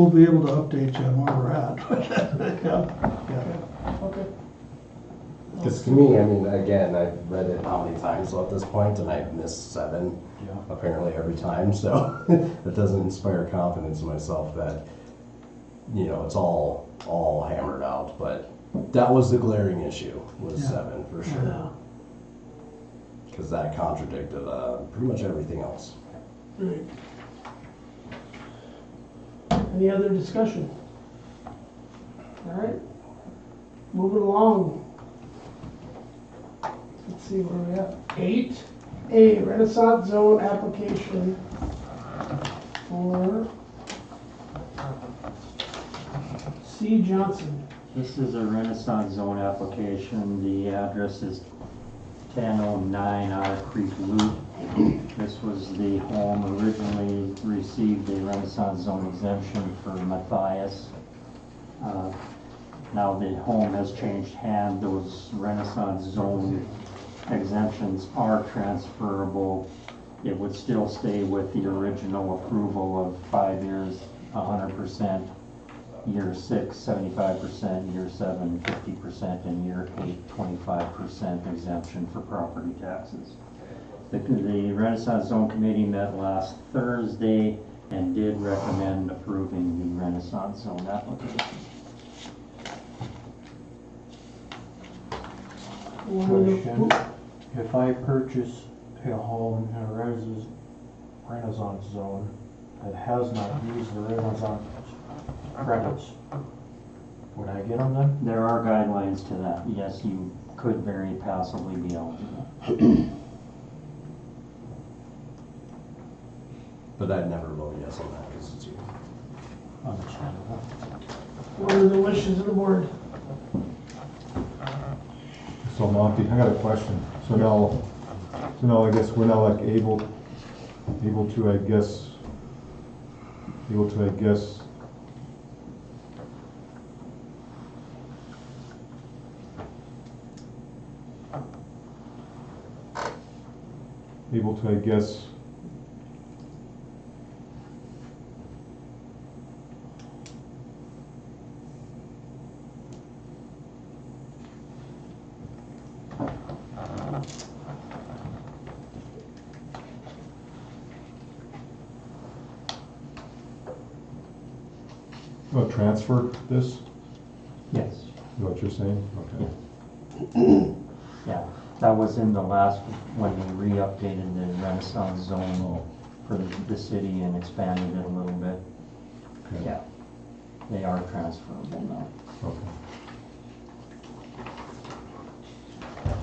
be able to update you on where we're at. Yeah. Okay. Because to me, I mean, again, I've read it how many times at this point, and I've missed 7 apparently every time, so that doesn't inspire confidence in myself that, you know, it's all hammered out, but that was the glaring issue, was 7 for sure. Yeah. Because that contradicted pretty much everything else. Right. Any other discussion? All right, moving along. Let's see where we're at. 8A, Renaissance Zone application for C. Johnson. This is a Renaissance Zone application. The address is 1009 Otter Creek Loop. This was the home originally received a Renaissance Zone exemption for Matthias. Now the home has changed hands. Those Renaissance Zone exemptions are transferable. It would still stay with the original approval of 5 years, 100%, year 6, 75%, year 7, 50%, and year 8, 25% exemption for property taxes. The Renaissance Zone Committee met last Thursday and did recommend approving the Renaissance Zone application. Question, if I purchase a home in a Renaissance zone that has not used the Renaissance credits, would I get them then? There are guidelines to that. Yes, you could very possibly be eligible. But I'd never vote yes on that because it's you. Understandable. What are the wishes of the board? So Monty, I got a question. So now I guess we're now like able to, I guess, transfer this? Yes. Is what you're saying? Okay. Yeah, that was in the last, when we re-updated the Renaissance zone for the city and expanded it a little bit. Okay. Yeah, they are transferable now. Okay.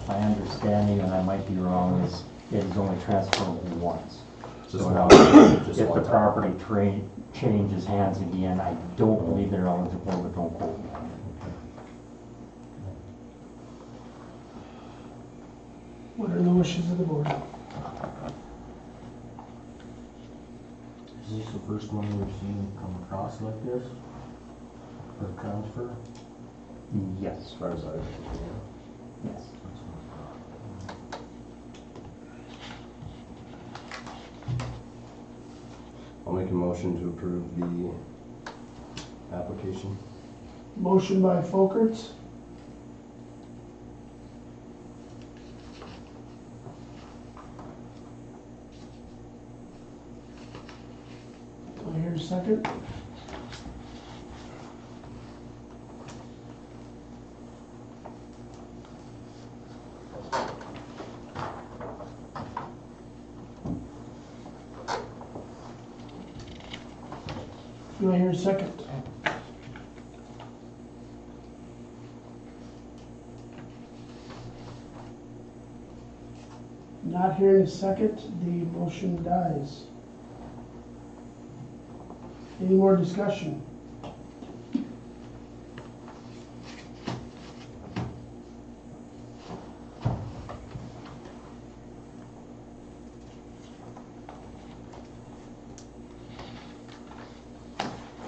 My understanding, and I might be wrong, is it is only transferable once. Just So one now, time, just if one the time. property changes hands again, I don't believe they're eligible, but don't quote me on it. What are the wishes of the board? Is this the first one we've seen come across like this? For transfer? Yes. As far as I understand. Yes. I'll make a motion to approve the application. Motion by Folkerts. Do I hear a second? Do I hear a second? Not hearing a second, the motion dies. Any more discussion?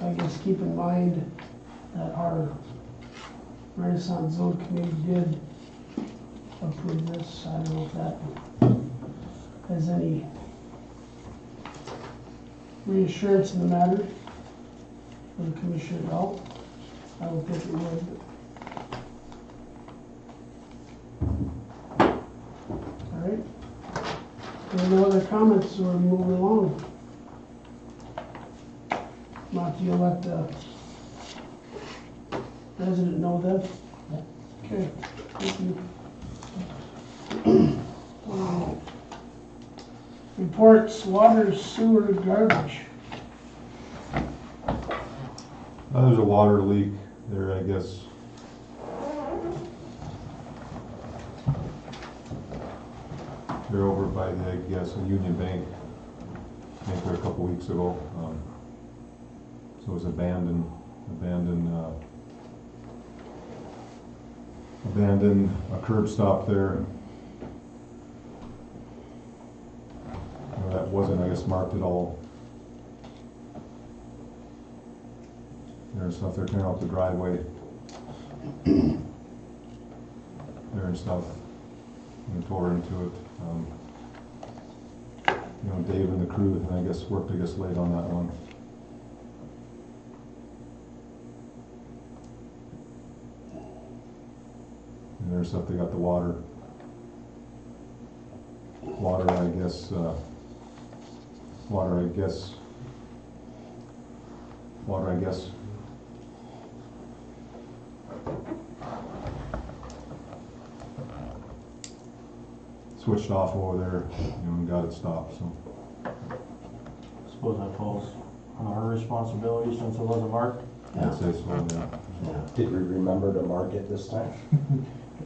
I guess keep in mind that our Renaissance Zone Committee did approve this. I don't know if that has any reassurance in the matter for the commissioner at all. I don't think it would. All right. There are no other comments, so we're moving along. Monty, you'll let the resident know that? Okay, thank you. Reports, water, sewer, garbage. There's a water leak there, I guess. They're over by the, I guess, a Union Bank. I think there a couple weeks ago. So it was abandoned a curb stop there. That wasn't, I guess, marked at all. There's stuff, they're tearing out the driveway. There and stuff, and tore into it. Dave and the crew, I guess, worked, late on that one. And there's stuff, they got the water, I guess, switched off over there, and got it stopped, so. Suppose that falls on our responsibility since it wasn't marked? I'd say so, yeah. Did we remember to mark it this time?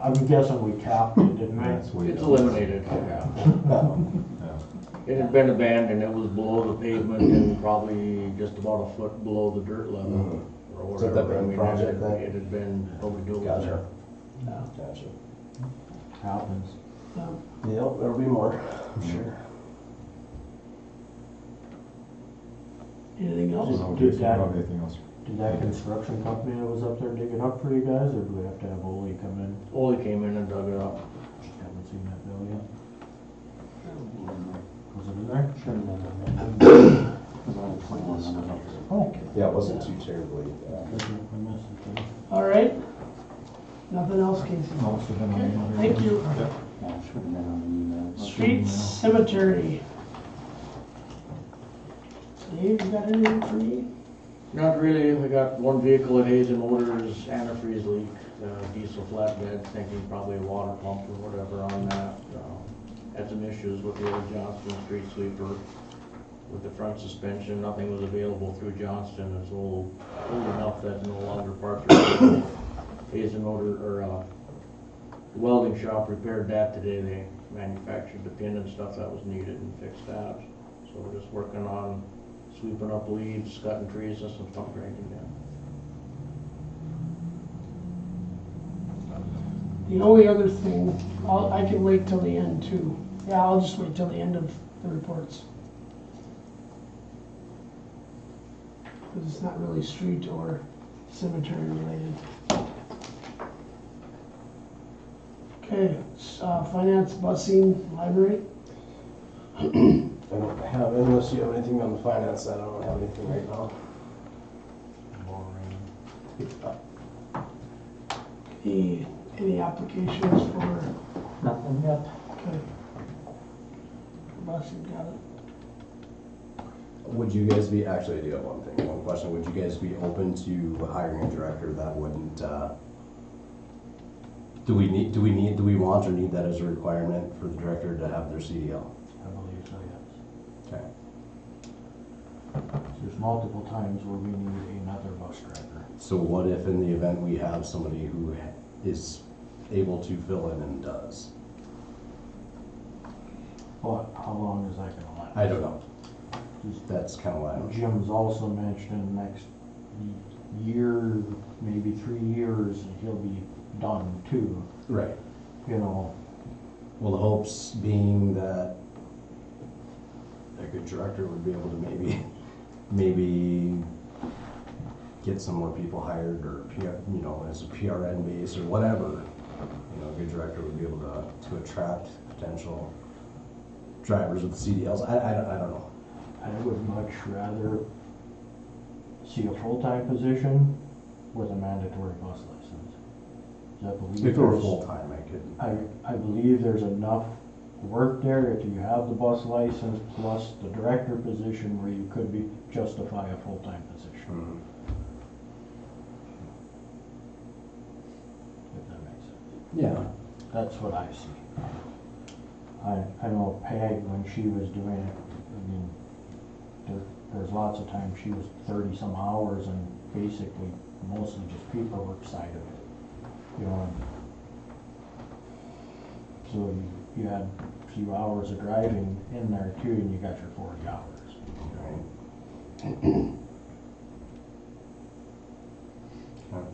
I'm guessing we capped it, didn't we? That's way It's down. eliminated, yeah. Yeah. It had been abandoned, it was below the pavement and probably just about a foot below the dirt level. Or Is that that whatever. I big mean, project then? It had been overdosed Gotcha. there. Gotcha. Happens. Yep, there'll be more, I'm sure. Anything else? Okay, so probably anything else? Did that construction company that was up there dig it up for you guys, or do we have to have Ole come in? Ole came in and dug it up. Haven't seen that bill yet. Was it in there? Shouldn't have been. There's only 21 numbers. Oh. Yeah, it wasn't too terribly. I missed it then. All right. Nothing else, Casey? Must have been on Okay, the other thank one. you. Yeah, should have been on the email. Street cemetery. Dave, you got anything for me? Not really, we got one vehicle at Hazen Motors, antifreeze leak, diesel flatbed, thinking probably a water pump or whatever on that. Had some issues with the old Johnston street sweeper with the front suspension, nothing was available through Johnston, it's old enough that no longer parts are available. Hazen Motor, or the welding shop repaired that today, they manufactured the pin and stuff that was needed and fixed that. So we're just working on sweeping up leaves, cutting trees, and some stump grinding down. The only other thing, I can wait till the end too. Yeah, I'll just wait till the end of the reports. Because it's not really street or cemetery related. Okay, finance, busing, library. I don't have, unless you have anything on the finance side, I don't have anything right now. Any applications for, Nothing yet. okay. Busing, got it. Would you guys be, actually I do have one question, would you guys be open to hiring a director that wouldn't, do we want or need that as a requirement for the director to have their CDL? I believe so, yes. Okay. There's multiple times where we need another bus driver. So what if in the event we have somebody who is able to fill in and does? But how long is that gonna last? I don't know. That's kind of what I'm. Jim's also mentioned next year, maybe 3 years, he'll be done too. Right. You know, Well, the hopes being that a good director would be able to maybe get some more people hired, or as a PRN base or whatever. A good director would be able to attract potential drivers with CDLs. I don't know. I would much rather see a full-time position with a mandatory bus license. I believe If it were there's- full-time, I could. I believe there's enough work there if you have the bus license plus the director position where you could justify a full-time position. Mhm. If that makes sense. Yeah. That's what I see. I know Peg, when she was doing it, I mean, there's lots of times she was 30-some hours and basically mostly just paperwork side of it, and so you had a few hours of driving in there too, and you got your 40 hours. Right.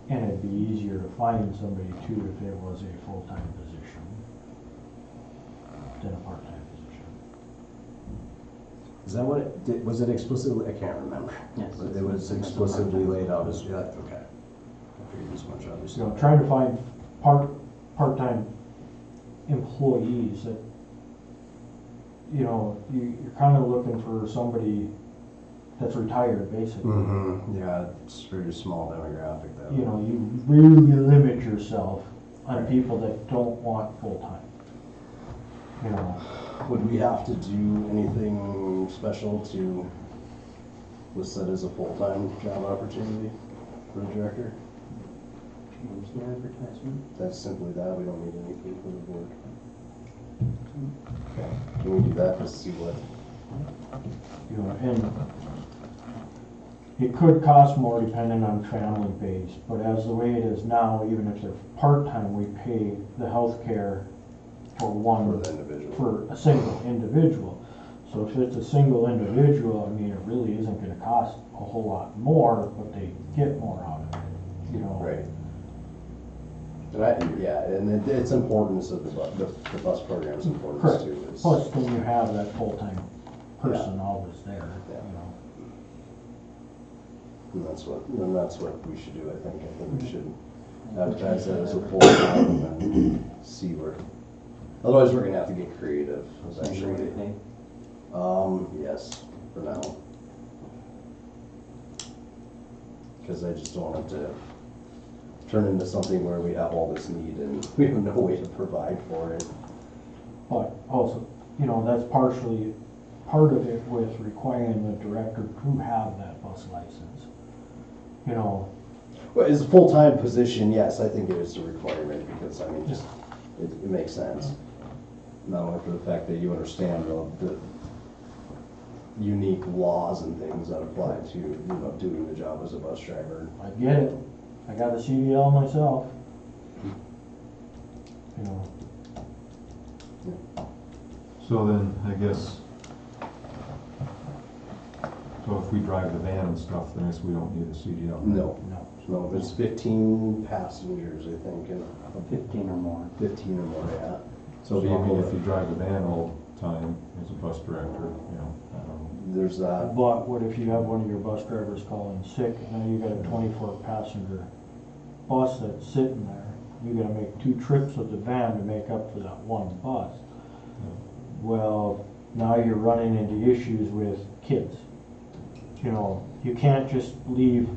And it'd be easier to find somebody too if it was a full-time position than a part-time position. Is that what it did? Was it explicitly? I can't remember. Yes. But it was explicitly laid out as, yeah, okay. I figured as much, obviously. Trying to find part-time employees that, you're kind of looking for somebody that's retired, basically. Mm-hmm. Yeah, it's a very small demographic that. You really limit yourself on people that don't want full-time. Would we have to do anything special to list that as a full-time job opportunity for a director? Change the advertisement. That's simply that, we don't need anything for the board. Okay, can we do that, just see what? And it could cost more depending on family base, but as the way it is now, even if they're part-time, we pay the health care for For the individual. for a single individual. So if it's a single individual, I mean, it really isn't gonna cost a whole lot more, but they get more out of it, you know? Right. And it's importance of the bus program's importance Correct. too. Is- Plus, then you have that full-time person always there, Yeah. you know? And that's what we should do, I think. I think we should advertise that as a full-time and see where, otherwise we're gonna have to get creative eventually. Yes, for now. Cause I just don't want it to turn into something where we have all this need and we have no way to provide for it. But also, you know, that's partially, part of it with requiring the director to have that bus license. You know, Well, as a full-time position, yes, I think it is a requirement because, I mean, just, it makes sense. Not only for the fact that you understand the unique laws and things that apply to, you know, doing the job as a bus driver. I get it. I got a CDL myself. You know, So then, I guess, so if we drive the van and stuff, then I guess we don't need a CDL. No, no. no, it's 15 passengers, I think, and 15 or more. 15 or more, yeah. So So I mean, vehicle, if you drive the van all the time as a bus director, you know, there's that. But what if you have one of your bus drivers calling sick, and then you got a 24-passenger bus that's sitting there? You gotta make 2 trips with the van to make up for that one bus. Well, now you're running into issues with kids. You know, you can't just leave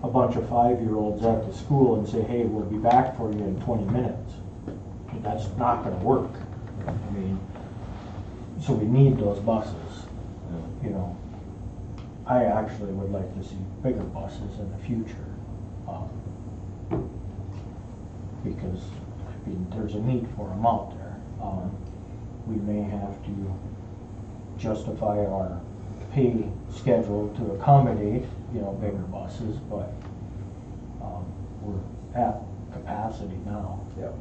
a bunch of 5-year-olds at the school and say, hey, we'll be back for you in 20 minutes. That's not gonna work. I mean, so we need those buses, you know. I actually would like to see bigger buses in the future. Because, I mean, there's a need for them out there. We may have to justify our pay schedule to accommodate, you know, bigger buses, but, we're at capacity now. Yep.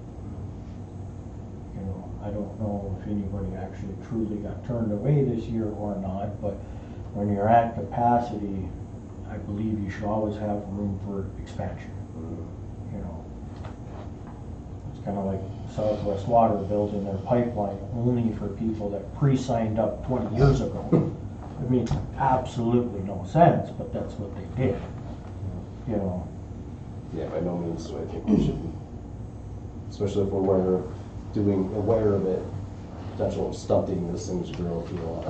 You know, I don't know if anybody actually truly got turned away this year or not, but when you're at capacity, I believe you should always have room for expansion. You know, it's kind of like Southwest Water building their pipeline only for people that pre-signed up 20 years ago. It makes absolutely no sense, but that's what they did. You know. Yeah, by no means do I think we should, especially if we're aware of it, potential of stunting this thing's growth, you know,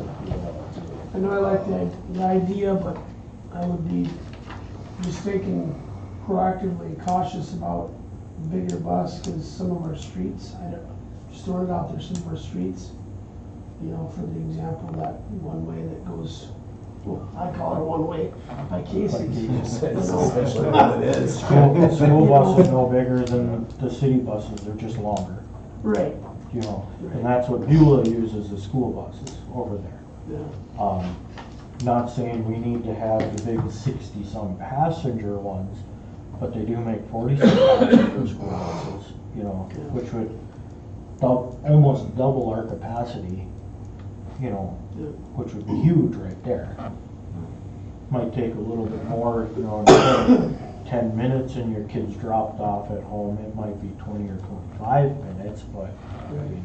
I know I like the idea, but I would be just thinking proactively cautious about bigger bus, because some of our streets, just throwing it out there, some of our streets, you know, for the example, that one way that goes, well, I call it one way, by Casey's. That's essentially what it is. School buses no bigger than the city buses, they're just longer. Right. You know, and that's what Beulah uses, the school buses over there. Yeah. Not saying we need to have the big 60-some passenger ones, but they do make 46 passenger school buses, you know, which would almost double our capacity, you know, which would be huge right there. Might take a little bit more, you know, instead of 10 minutes and your kid's dropped off at home, it might be 20 or 25 minutes, but I mean,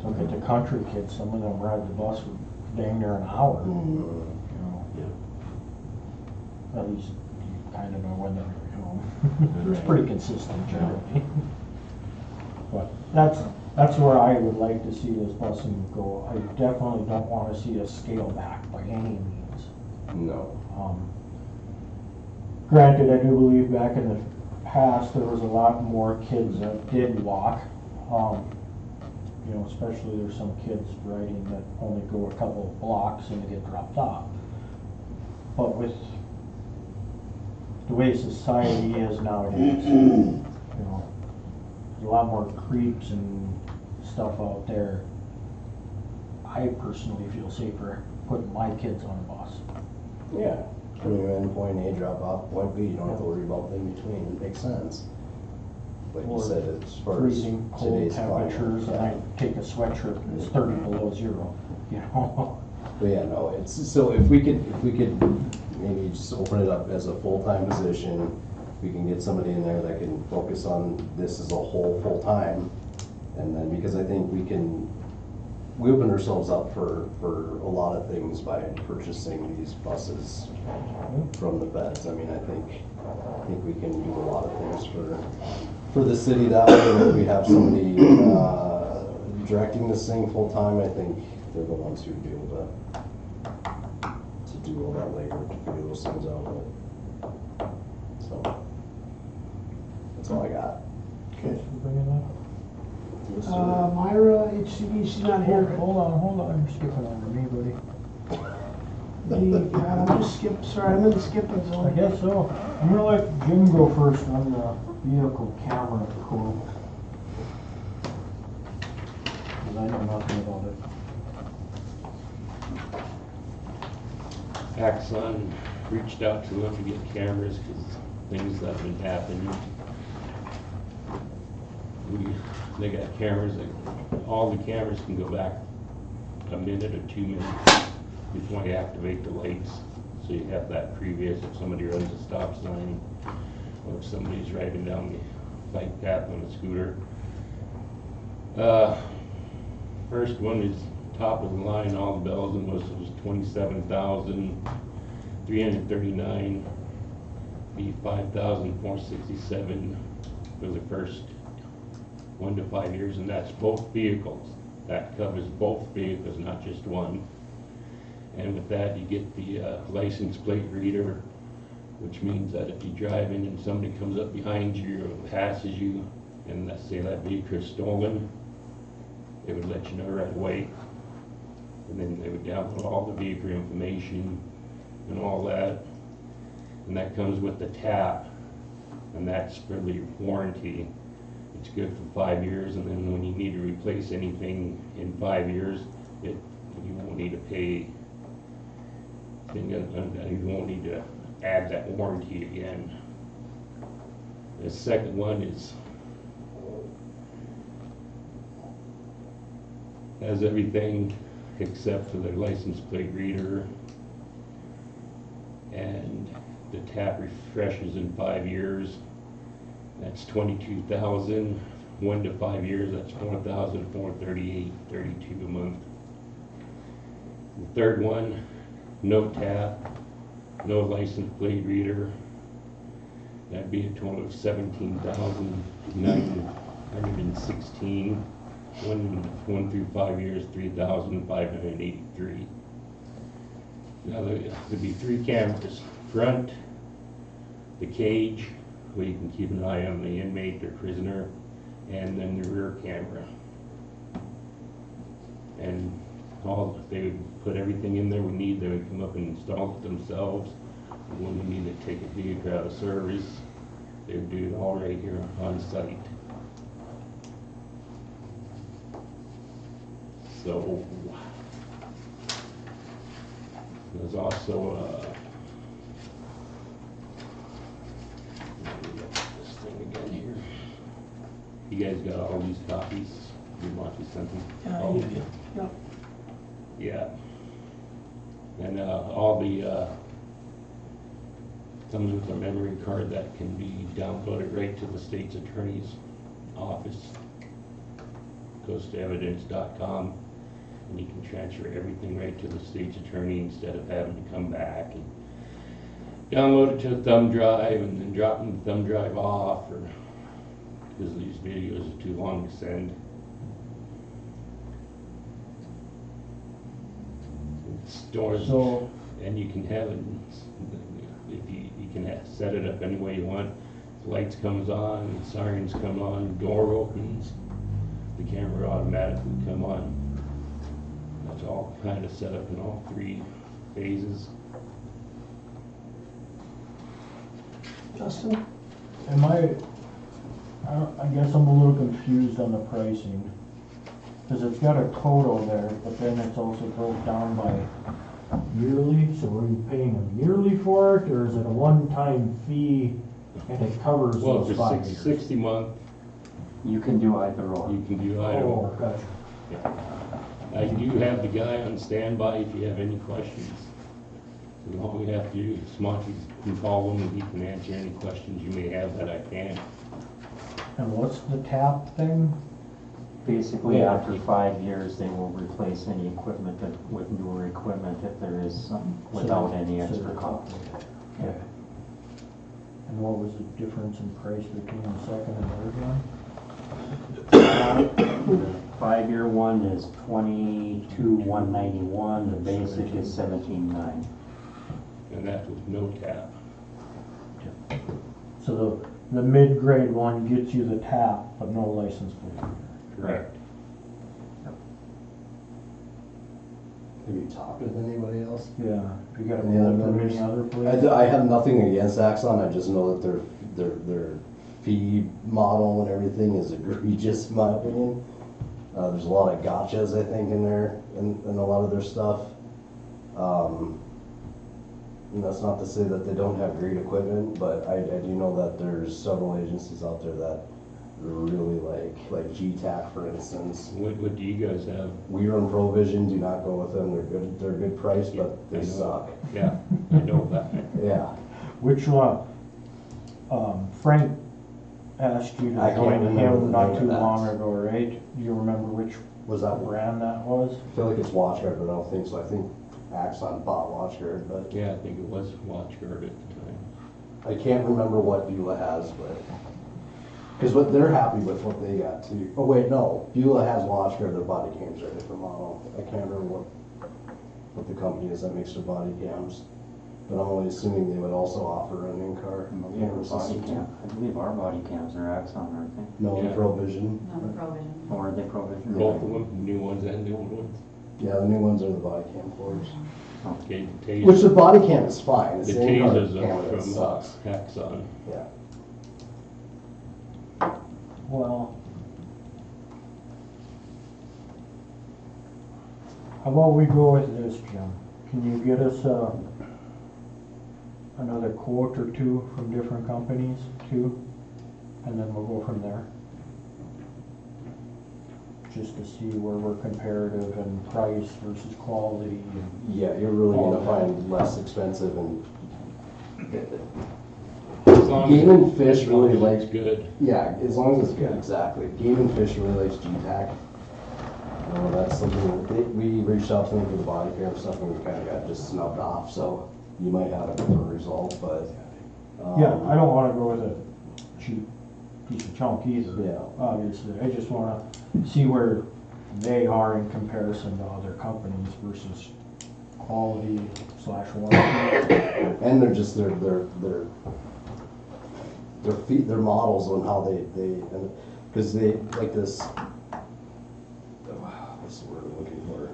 look at the country kids, some of them ride the bus for dang near an hour, you know. At least you kind of know when they're home. It's pretty consistent generally. But that's where I would like to see this busing go. I definitely don't want to see us scale back by any means. No. Granted, I do believe back in the past, there was a lot more kids that did walk. You know, especially there's some kids riding that only go a couple of blocks and they get dropped off. But with the way society is nowadays, you know, there's a lot more creeps and stuff out there. I personally feel safer putting my kids on a bus. Yeah. Putting them in point A, drop off point B, you don't have to worry about in between, it makes sense. Like you said, as far as Freezing cold today's temperatures, climate. and I take a sweatshirt and it's 30 below zero, you know? But yeah, no, it's, so if we could maybe just open it up as a full-time position, we can get somebody in there that can focus on this as a whole, full-time. And then, because I think we open ourselves up for a lot of things by purchasing these buses from the feds. I mean, I think we can do a lot of things for the city that way. And if we have somebody directing this thing full-time, I think they're the ones who would be able to do all that labor to figure those things out. So that's all I got. Okay, so we're bringing that up. Yes, sir. Myra, HCD, she's not here. Hold on, you're skipping over me, buddy. I'm just sorry, I'm in the skipping I zone. guess so. I'm gonna let Jim go first on the vehicle camera quote. Cause I know nothing about it. Axon reached out to them to get cameras because things that have been happening. They got cameras, all the cameras can go back a minute or 2 minutes before you activate the lights. So you have that previous if somebody runs a stop sign or if somebody's riding down the bike path on a scooter. First one is top of the line, all the bells and whistles, $27,339. Be $5,467 for the first 1 to 5 years, and that's both vehicles. That covers both vehicles, not just one. And with that, you get the license plate reader, which means that if you drive in and somebody comes up behind you or passes you, and let's say that vehicle is stolen, it would let you know right away. And then they would download all the vehicle information and all that. And that comes with the tap, and that's for the warranty. It's good for 5 years, and then when you need to replace anything in 5 years, you won't need to pay. You won't need to add that warranty again. The second one has everything except for the license plate reader, and the tap refreshes in 5 years. That's $22,000. 1 to 5 years, that's $4,438.32 a month. The third one, no tap, no license plate reader. That'd be a total of $17,916. 1 through 5 years, $3,583. Now there'd be 3 cameras: front, the cage, where you can keep an eye on the inmate or prisoner, and then the rear camera. And they would put everything in there we need. They would come up and install it themselves. And when we need to take a vehicle out of service, they would do it all right here on site. So there's also let me get this thing again here. You guys got all these copies? You want to send them? All of you? Yep. Yeah. And all the comes with a memory card that can be downloaded right to the state's attorney's office. Goes to evidence.com, and you can transfer everything right to the state's attorney instead of having to come back and download it to a thumb drive and then dropping the thumb drive off, or because these videos are too long to send. It stores, So, and you can have it. If you can set it up any way you want. The lights comes on, the sirens come on, door opens, the camera automatically come on. That's all kind of set up in all 3 phases. Justin? I guess I'm a little confused on the pricing. Cause it's got a total there, but then it's also broke down by yearly, so are you paying them yearly for it, or is it a one-time fee and it covers Well, those for 5 years? 60 month, You can do either or. you can do either. Oh, gotcha. Yeah. I do have the guy on standby if you have any questions. So all we have to do is Monty can call him and he can answer any questions you may have that I can't. And what's the tap thing? Basically, after 5 years, they will replace any equipment with newer equipment if there is some, without any extra cost. Okay. And what was the difference in price between the second and third one? The 5-year one is $22,191, the basic is $17,900. And that was no tap. So the mid-grade one gets you the tap, but no license plate. Correct. Have you talked with anybody else? Yeah, you got Any other a from vendors? any other place? I have nothing against Axon, I just know that their fee model and everything is egregious, in my opinion. There's a lot of gotchas, I think, in there, in a lot of their stuff. And that's not to say that they don't have great equipment, but I do know that there's several agencies out there that really like GTAC, for instance. What do you guys have? We run Provision, do not go with them, they're a good price, but they suck. Yeah, I know that. Yeah. Which one? Frank asked you to I can't join remember the him not name too of that. long ago, right? Do you remember which Was that, brand that was? I feel like it's WatchGuard, but I don't think so. I think Axon bought WatchGuard, but Yeah, I think it was WatchGuard at the time. I can't remember what Beulah has, but, because what they're happy with what they got too. Oh wait, no, Beulah has WatchGuard, their body cams are a different model. I can't remember what the company is that makes their body cams. But I'm only assuming they would also offer an in-car camera system too. I believe our body cams are Axon, aren't they? No, Yeah. Provision. No, the Provision. Or are they Provision? Both of them, new ones and the old ones. Yeah, the new ones are the body cam cores. Okay, the Taser. Which the body cam is fine, it's The the in-car Tasers camera are that from sucks. Axon. Yeah. Well, how about we go with this, Jim? Can you get us another quote or two from different companies too? And then we'll go from there. Just to see where we're comparative in price versus quality and Yeah, you're really All gonna that. find less expensive and As long Game as and Fish really it's likes, good. yeah, as long as it's good, exactly. Game and Fish really likes GTAC. That's something that we reached out to them for the body cam stuff and we kinda got just snubbed off, so you might have a different result, but. yeah, I don't wanna go with a cheap piece of junk either. Yeah. Obviously, I just wanna see where they are in comparison to other companies versus quality / warranty. And they're just, their models on how they, and, cause they, like this, what's the word I'm looking for?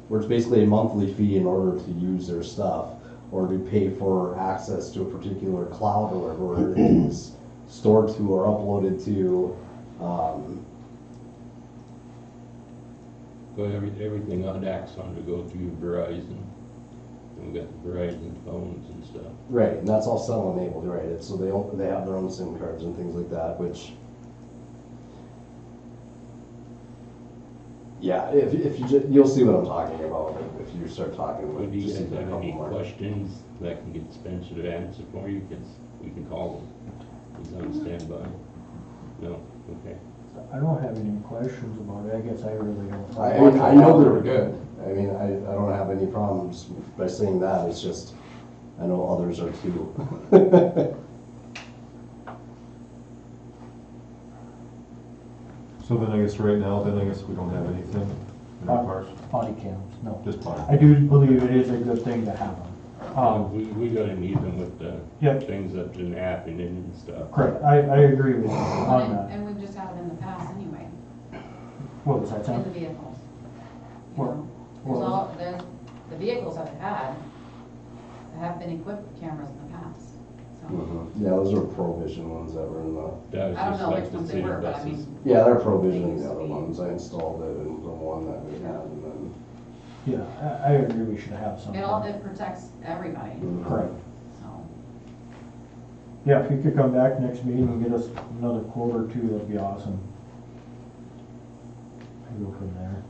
Where it's basically a monthly fee in order to use their stuff, or to pay for access to a particular cloud or wherever it is stored to or uploaded to, So everything on Axon to go through Verizon. And we got the Verizon phones and stuff. right, and that's all cell enabled, right? It's, so they have their own SIM cards and things like that, which, yeah, if you you'll see what I'm talking about if you start talking about. Would you just guys even a have couple any more. questions that can get Spencer to answer for you? Because we can call him. He's on standby. No? Okay. I don't have any questions about it, I guess I really don't. I mean, I know they were good. I mean, I don't have any problems by saying that, it's just, I know others are too. So then I guess right now, then I guess we don't have anything in our cars, Body cams, no. just body. I do believe it is a good thing to have them. We gotta need them with the Yep. things that's been happening and stuff. Correct, I agree with you on that. And we've just had it in the past anyway, What was that, in Sam? the vehicles. You What- know, what was- there's, the vehicles I've had have been equipped with cameras in the past, so. Yeah, those are Provision ones that were in the, That was I don't just know like which the ones they city were, but I buses. mean, yeah, they're Provision They and used the to other be. ones. I installed it in the one that we had and then. Yeah, I agree we should have something. it protects everybody, Correct. so. Yeah, if you could come back next meeting and get us another quote or two, that'd be awesome. go from there,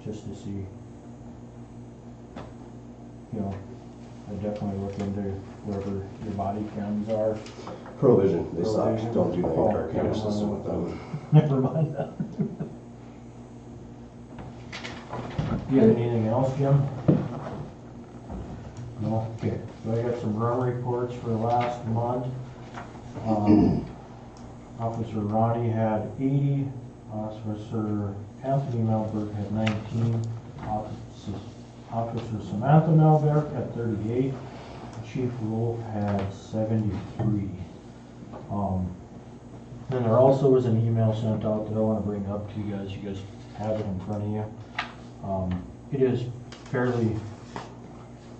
just to see. You know, I definitely look into wherever your body cams are. Provision, they stopped, Provision. don't do the Oh, in-car camera okay. system with them. Never mind that. Do you have anything else, Jim? No? Okay, so I got some run reports for last month. Officer Ronnie had 80, Officer Anthony Melberg had 19, Officer Samantha Melberg had 38, Chief Wolf had 73. Then there also was an email sent out that I want to bring up to you guys. You guys have it in front of you. It is fairly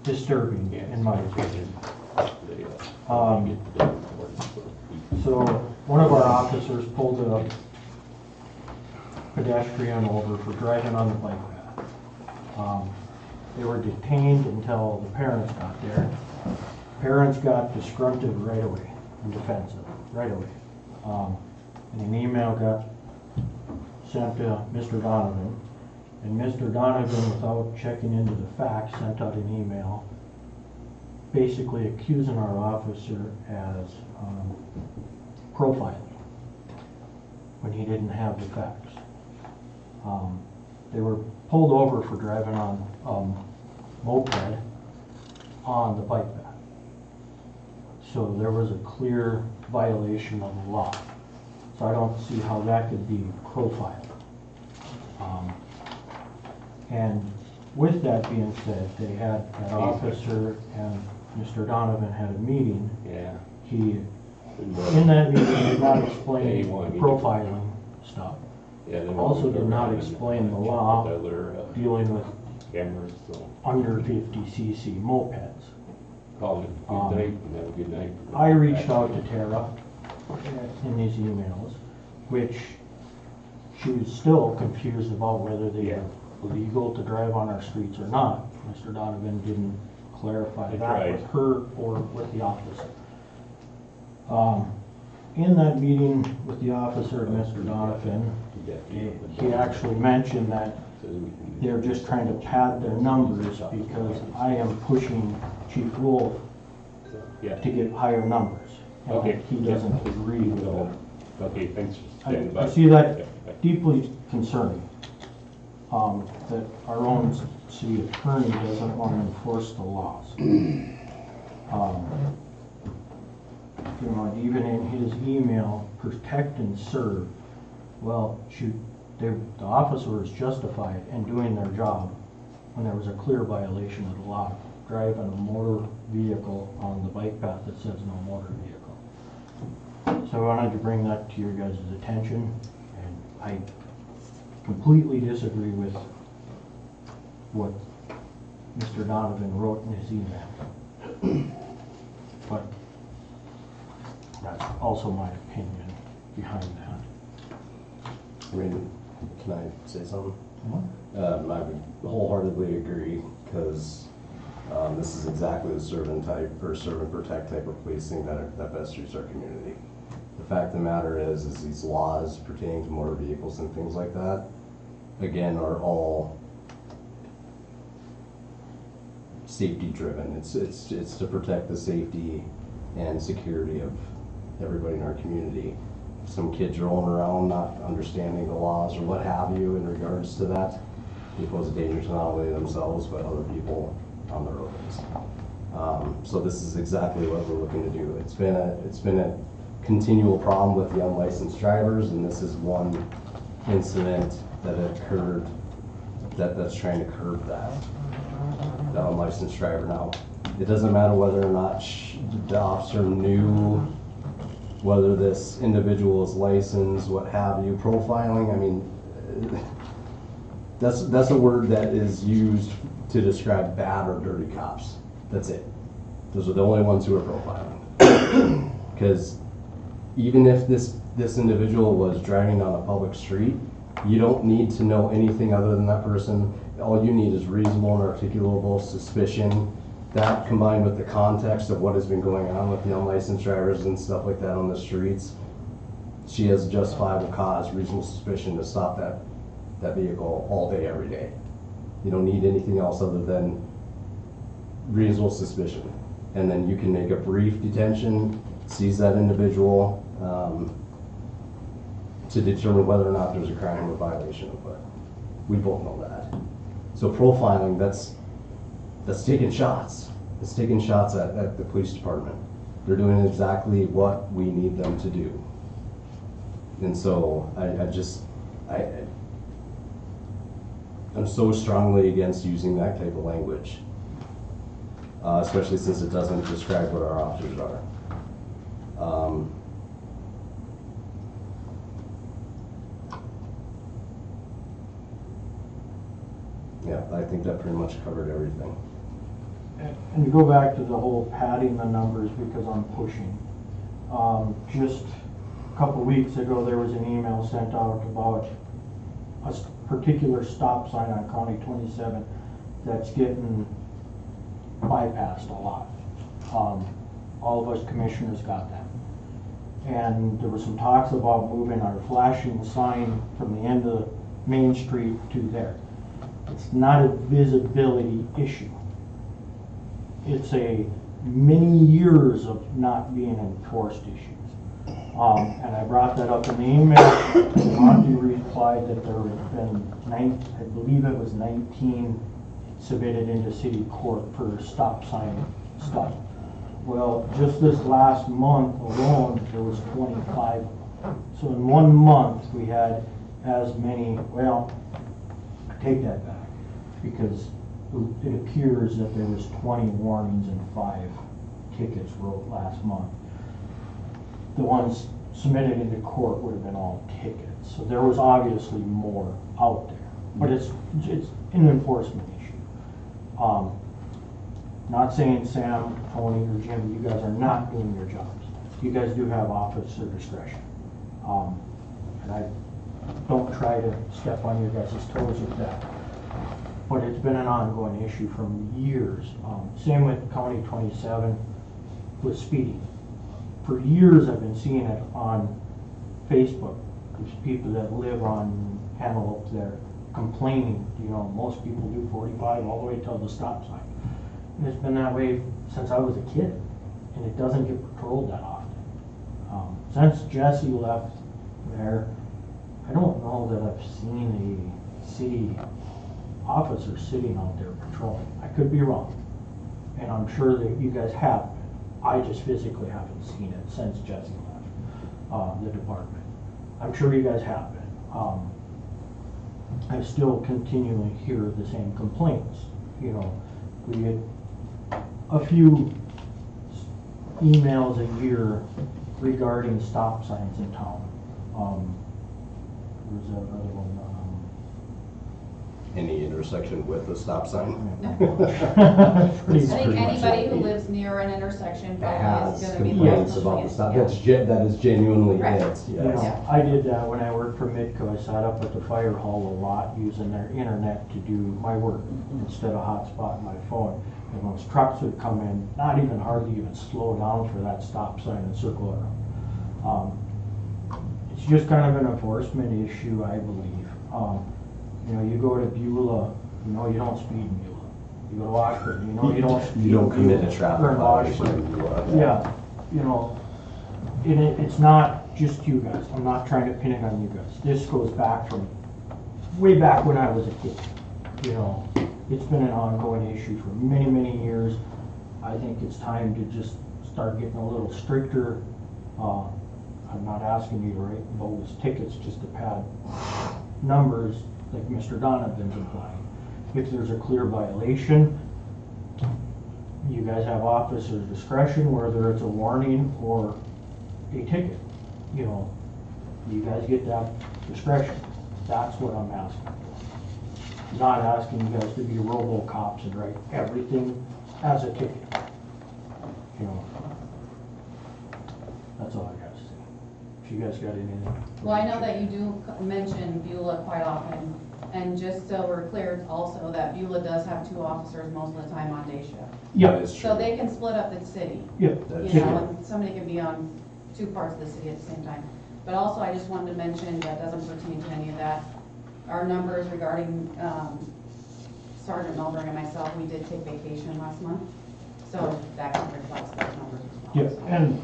disturbing in my opinion. So one of our officers pulled a pedestrian over for driving on the bike path. They were detained until the parents got there. Parents got disgruntled right away and defensive right away. And an email got sent to Mr. Donovan, and Mr. Donovan, without checking into the facts, sent out an email basically accusing our officer as profiling when he didn't have the facts. They were pulled over for driving on moped on the bike path. So there was a clear violation of the law. So I don't see how that could be profiled. And with that being said, they had that officer and Mr. Donovan had a meeting. Yeah. He, in that meeting, did not explain the profiling stuff. Yeah, they Also did not explain the law dealing with cameras, so under 50 cc mopeds. call it good night and have a good night. I reached out to Tara in these emails, which she was still confused about whether they were legal to drive on our streets or not. Mr. Donovan didn't clarify that with her or with the officer. In that meeting with the officer and Mr. Donovan, he actually mentioned that they're just trying to pad their numbers because I am pushing Chief Wolf to get higher numbers. And he doesn't agree with that. Okay, thanks for standing by. I see that deeply concerning, that our own city attorney doesn't want to enforce the laws. You know, even in his email, protect and serve, well, shoot, the officer is justified in doing their job when there was a clear violation of the law, driving a motor vehicle on the bike path that says no motor vehicle. So I wanted to bring that to your guys' attention, and I completely disagree with what Mr. Donovan wrote in his email. But that's also my opinion behind that. Raymond, can I say something? I would wholeheartedly agree, because this is exactly the serve and protect type of policing that best suits our community. The fact of the matter is these laws pertaining to motor vehicles and things like that, again, are all safety driven. It's to protect the safety and security of everybody in our community. Some kids rolling around not understanding the laws or what have you in regards to that, it poses a danger to not only themselves but other people on the roads. So this is exactly what we're looking to do. It's been a continual problem with the unlicensed drivers, and this is one incident that occurred that's trying to curb that. The unlicensed driver. Now, it doesn't matter whether or not the officer knew whether this individual is licensed, what have you. Profiling, I mean, that's a word that is used to describe bad or dirty cops. That's it. Those are the only ones who are profiling. Because even if this individual was driving on a public street, you don't need to know anything other than that person. All you need is reasonable and articulable suspicion. That combined with the context of what has been going on with the unlicensed drivers and stuff like that on the streets, she has justifiable cause, reasonable suspicion to stop that that vehicle all day, every day. You don't need anything else other than reasonable suspicion. And then you can make a brief detention, seize that individual, to determine whether or not there's a crime or violation, but we both know that. So profiling, that's taking shots. It's taking shots at the police department. They're doing exactly what we need them to do. And so I'm so strongly against using that type of language, especially since it doesn't describe what our officers are. Yeah, I think that pretty much covered everything. And to go back to the whole padding the numbers because I'm pushing. Just a couple weeks ago, there was an email sent out about a particular stop sign on County 27 that's getting bypassed a lot. All of us commissioners got that. And there was some talks about moving our flashing sign from the end of Main Street to there. It's not a visibility issue. It's a many years of not being enforced issues. And I brought that up in the email. Monty replied that there had been, I believe it was 19 submitted into city court for stop sign stuff. Well, just this last month alone, there was 25. So in 1 month, we had as many, well, I take that back, because it appears that there was 20 warnings and 5 tickets wrote last month. The ones submitted into court would have been all tickets. So there was obviously more out there, but it's an enforcement issue. Not saying Sam, Tony, or Jim, you guys are not doing your jobs. You guys do have officer discretion. And I don't try to step on your guys' toes with that. But it's been an ongoing issue from years. Same with County 27 with speeding. For years I've been seeing it on Facebook. There's people that live on Antelope there complaining, most people do 45 all the way till the stop sign. And it's been that way since I was a kid, and it doesn't get patrolled that often. Since Jesse left there, I don't know that I've seen a city officer sitting out there patrolling. I could be wrong, and I'm sure that you guys have been. I just physically haven't seen it since Jesse left the department. I'm sure you guys have been. I still continually hear the same complaints. We get a few emails a year regarding stop signs in town. There's another one. Any intersection with a stop sign? I think anybody who lives near an intersection probably is has gonna be. complaints about the stop. That is genuinely Right. it, You know, yes. I did that when I worked for Midco. I sat up at the fire hall a lot using their internet to do my work instead of hotspotting my phone. And those trucks would come in, not even hardly even slow down for that stop sign and circle around. It's just kind of an enforcement issue, I believe. You go to Beulah, you don't speed in Beulah. You go to Washburn, you don't speed. You don't in commit Beulah a traffic or in violation Washburn. in Beulah. Yeah, it's not just you guys. I'm not trying to pin it on you guys. This goes back from way back when I was a kid. It's been an ongoing issue for many, many years. I think it's time to just start getting a little stricter. I'm not asking you to write bogus tickets just to pad numbers like Mr. Donovan's implying. If there's a clear violation, you guys have officer's discretion, whether it's a warning or a ticket. You guys get that discretion. That's what I'm asking for. Not asking you guys to be robo-cops and write everything as a ticket. That's all I got to say. If you guys got anything. Well, I know that you do mention Beulah quite often, and just so we're clear also that Beulah does have 2 officers most of the time on day shift. Yeah, That is true. So they can split up the city. Yeah. And somebody can be on 2 parts of the city at the same time. But also, I just wanted to mention, that doesn't pertain to any of that, our numbers regarding Sergeant Melberg and myself, we did take vacation last month, so that kind of reflects those numbers as well. Yeah, So and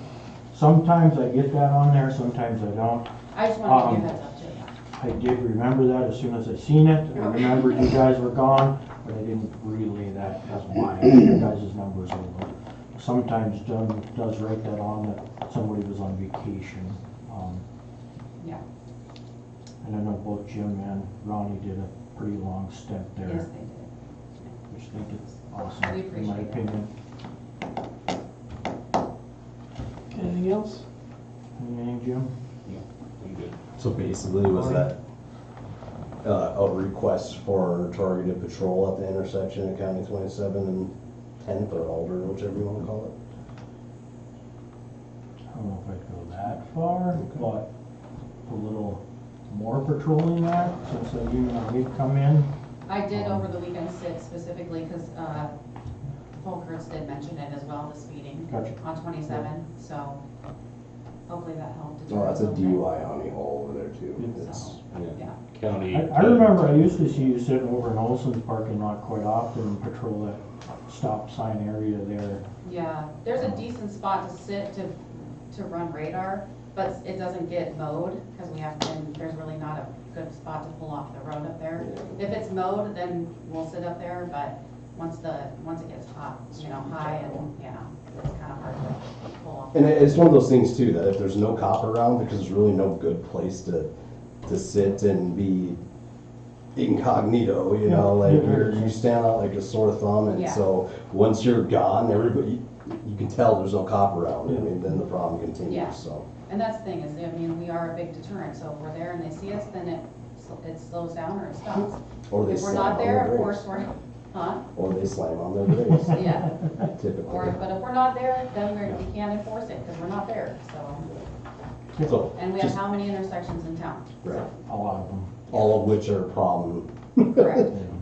sometimes I get that on there, sometimes I don't. I just wanted to give you a heads up too. I did remember that as soon as I seen it. I remembered you guys were gone, but I didn't relay that as why your guys' numbers were low. Sometimes Doug does write that on that somebody was on vacation. Yeah. And I know both Jim and Ronnie did a pretty long stint there. Yes, they did. Which I think is awesome, We in my appreciate it. opinion. Anything else? Anything, Jim? I'm good. So basically, was that a request for targeted patrol at the intersection of County 27 and 10th or Alder, whichever you want to call it? I don't know if I'd go that far, but a little more patrolling that, since the union we've come in. I did over the weekend sit specifically because Folkerts did mention it as well, the speeding Gotcha. on 27, so hopefully that helped. Oh, that's a deter little bit. DUI on the hole over there too. It's, So, Yeah. yeah. County. I remember I used to see you sitting over in Olson's parking lot quite often and patrol that stop sign area there. Yeah, there's a decent spot to sit to run radar, but it doesn't get mowed because there's really not a good spot to pull off the road up there. If it's mowed, then we'll sit up there, but once it gets hot, high and, it's kind of hard to pull off. and it's one of those things too, that if there's no cop around, because there's really no good place to sit and be incognito, you stand out like a sore thumb, and Yeah. so once you're gone, everybody, you can tell there's no cop around, I mean, then the problem Yeah. continues, so. And that's the thing is, we are a big deterrent, so if we're there and they see us, then it slows down or it stops. Or they If we're slam not on there, their of course, brakes. huh? Or they slam on their brakes. Yeah. Typically. But if we're not there, then we can't enforce it because we're not there, so. So, And we have just, how many intersections in town? right, A lot of them. all of which are a problem. Correct. And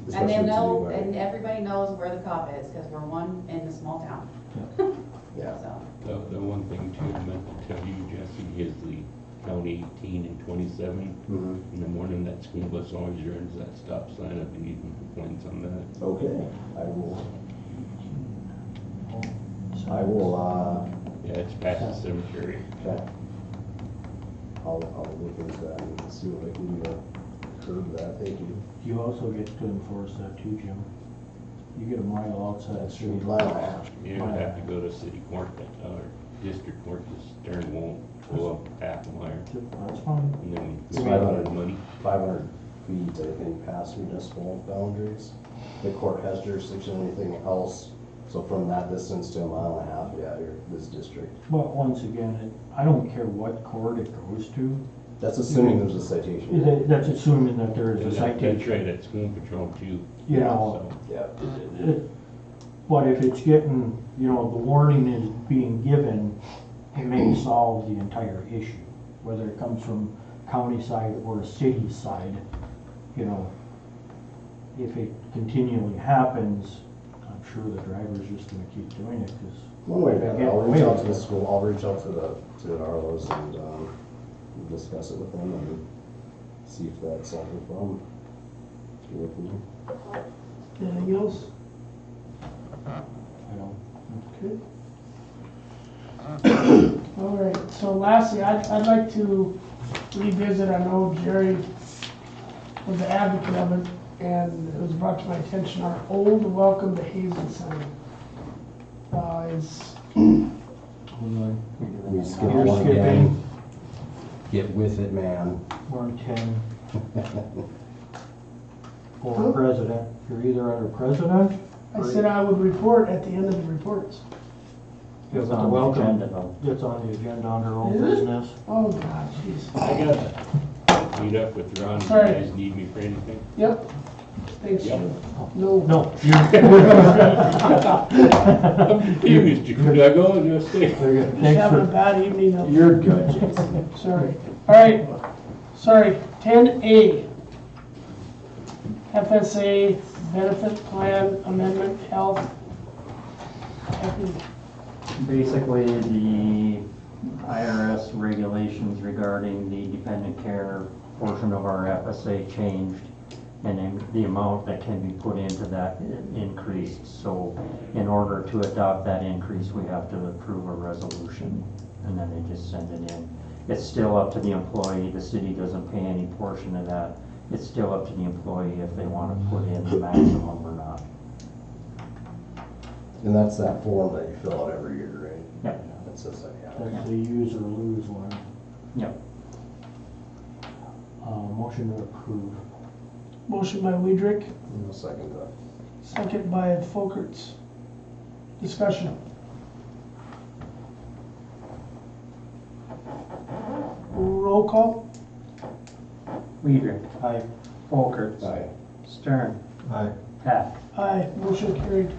especially they to know, anybody. and everybody knows where the cop is because we're one in a small town. Yeah. So, The one thing too, I meant to tell you, Jesse, is the County 18 and 27. Mhm. In the morning, that school bus always runs that stop sign. I've been getting complaints on that. Okay, I will, Yeah, it's past the cemetery. okay. I'll look into that and see what I can do to curb that, thank you. You also get to enforce that too, Jim. You get a mile outside the That's city true. limits. You don't have to go to city court, or district court, the stern won't go up half a mile. That's fine. And then It's we 500. have money. 500 feet, I think, past municipal boundaries. The court has jurisdiction, anything else, so from that distance to a mile and a half, yeah, you're this district. But once again, I don't care what court it goes to. That's assuming there's a citation. That's assuming that there is a That's citation. right, it's school patrol too. You know, So, Yeah. but if it's getting, the warning is being given, it may solve the entire issue. Whether it comes from county side or city side, if it continually happens, I'm sure the driver's just gonna keep doing it, because. One way or another, I'll reach out to the school, I'll reach out to the Arlos and, discuss it with them and see if that solves the problem. Go from there. Anything else? I don't. Okay. All right, so lastly, I'd like to revisit, I know Jerry was the advocate of it, and it was brought to my attention, our old welcome to Hazen sign. We skip You're one skipping. again. Get with it, man. We're on 10. For president, you're either under president. I said I would report at the end of the reports. It's But on the welcome. agenda though. It's on the agenda under old Is it? business. Oh, God, jeez. I gotta meet up with Ron. Sorry. You guys need me for anything? Yep. Thanks, Yep. Jim. No. No. I'm confused. Should I go and just stay? Very good. Just Thanks having a for, bad evening up. You're good, Jason. Sorry. All right, sorry, 10A. FSA Benefit Plan Amendment Health. Equity. Basically, the IRS regulations regarding the dependent care portion of our FSA changed, and then the amount that can be put into that increased. So in order to adopt that increase, we have to approve a resolution, and then they just send it in. It's still up to the employee. The city doesn't pay any portion of that. It's still up to the employee if they want to put in the maximum or not. And that's that form that you fill out every year, right? Yep. That says that, yeah. That's the use or lose one. Yep. Motion to approve. Motion by Weidrich, I'll second that. second by Folkerts. Discussion. Roll call? Weidrich. Aye. Folkerts. Aye. Stern. Aye. Hack. Aye, motion carried.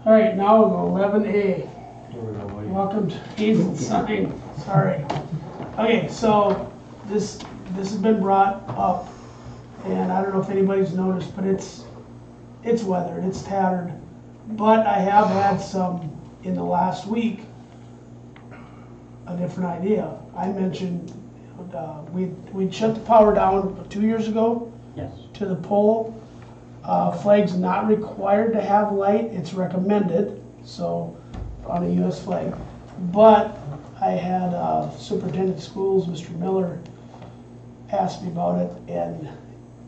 All right, now we'll go 11A. There we go, buddy. Welcome to Hazen sign, sorry. Okay, so this has been brought up, and I don't know if anybody's noticed, but it's weathered, it's tattered. But I have had some in the last week, a different idea. I mentioned, we shut the power down 2 years ago. Yes. To the pole. Flag's not required to have light, it's recommended, so on a US flag. But I had Superintendent of Schools, Mr. Miller, ask me about it, and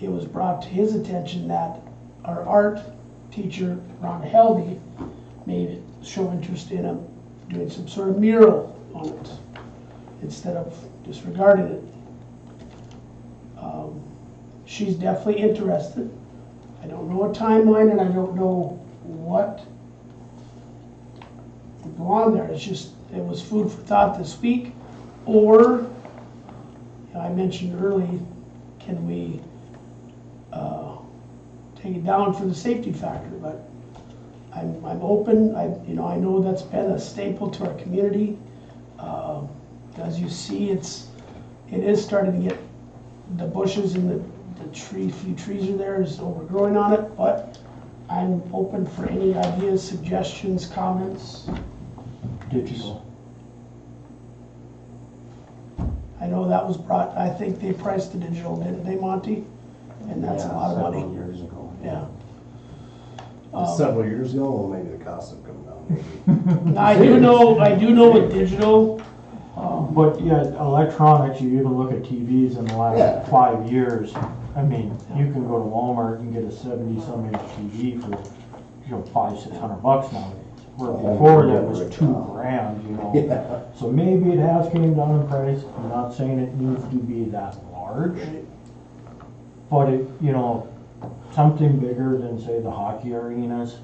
it was brought to his attention that our art teacher, Ron Helby, may show interest in doing some sort of mural on it, instead of disregarding it. She's definitely interested. I don't know a timeline, and I don't know what would go on there. It's just, it was food for thought this week. Or, I mentioned early, can we take it down for the safety factor? But I'm open. I know that's been a staple to our community. As you see, it is starting to get, the bushes and the few trees are there, is overgrowing on it, but I'm open for any ideas, suggestions, comments. Digital. I know that was brought, I think they priced the digital, didn't they, Monty? And that's a lot of money. Several years ago. Yeah. Several years ago, well, maybe the cost have come down, maybe. I do know with digital, But yeah, electronics, you even look at TVs in the last 5 years. I mean, you can go to Walmart and get a 70-some inch TV for, $500-600 nowadays. Where before that was $2,000, Yeah. So maybe it has came down in price. I'm not saying it needs to be that large, but it, something bigger than say the hockey arenas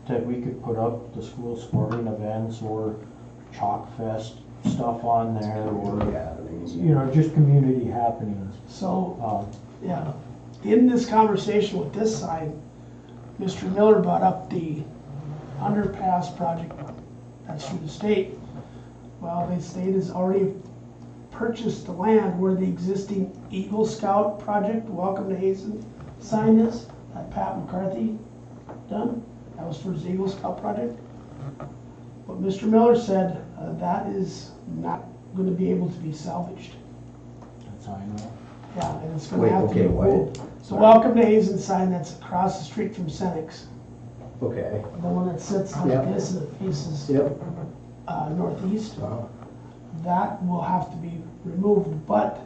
that we could put up, the school sporting events or Chalk Fest stuff on there, or just community happenings. so, yeah. In this conversation with this sign, Mr. Miller brought up the underpass project that's through the state. Well, the state has already purchased the land where the existing Eagle Scout project, Welcome to Hazen sign is, that Pat McCarthy done. That was for his Eagle Scout project. But Mr. Miller said that is not going to be able to be salvaged. That's how I know. Yeah, and it's going to have to be what? moved. So Welcome to Hazen sign that's across the street from Senex. Okay. The one that sits like this and it faces northeast. That will have to be removed, but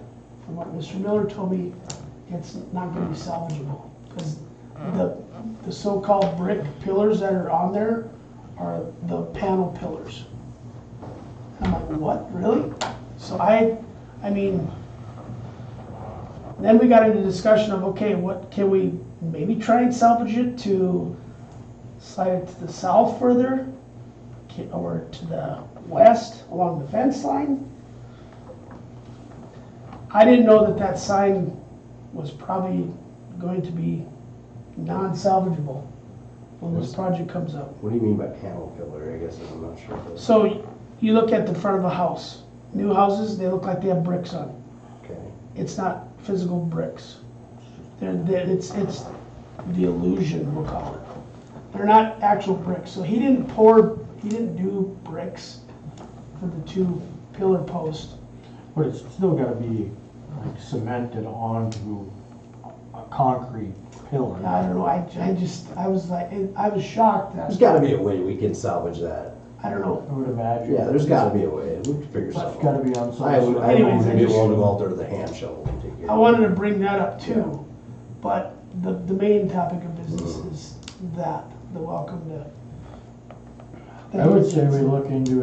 from what Mr. Miller told me, it's not going to be salvageable. Because the so-called brick pillars that are on there are the panel pillars. I'm like, what, really? So I mean, then we got into discussion of, okay, what can we maybe try and salvage it to slide it to the south further, or to the west along the fence line. I didn't know that sign was probably going to be non-salvageable when this project comes up. What do you mean by panel pillar? I guess I'm not sure. So you look at the front of a house. New houses, they look like they have bricks on. Okay. It's not physical bricks. It's the illusion, we'll call it. They're not actual bricks. So he didn't do bricks for the two pillar posts. But it's still gotta be like cemented onto a concrete pillar. I don't know, I was like, I was shocked There's that, gotta be a way we can salvage that. I don't know. I would imagine. Yeah, there's gotta be a way, we can figure It's something gotta out. be on some I sort would, of. I Anyways, would I be just- willing to go out there with a hand shovel and take it. I wanted to bring that up too, but the main topic of business is that, the welcome to. I would say we look into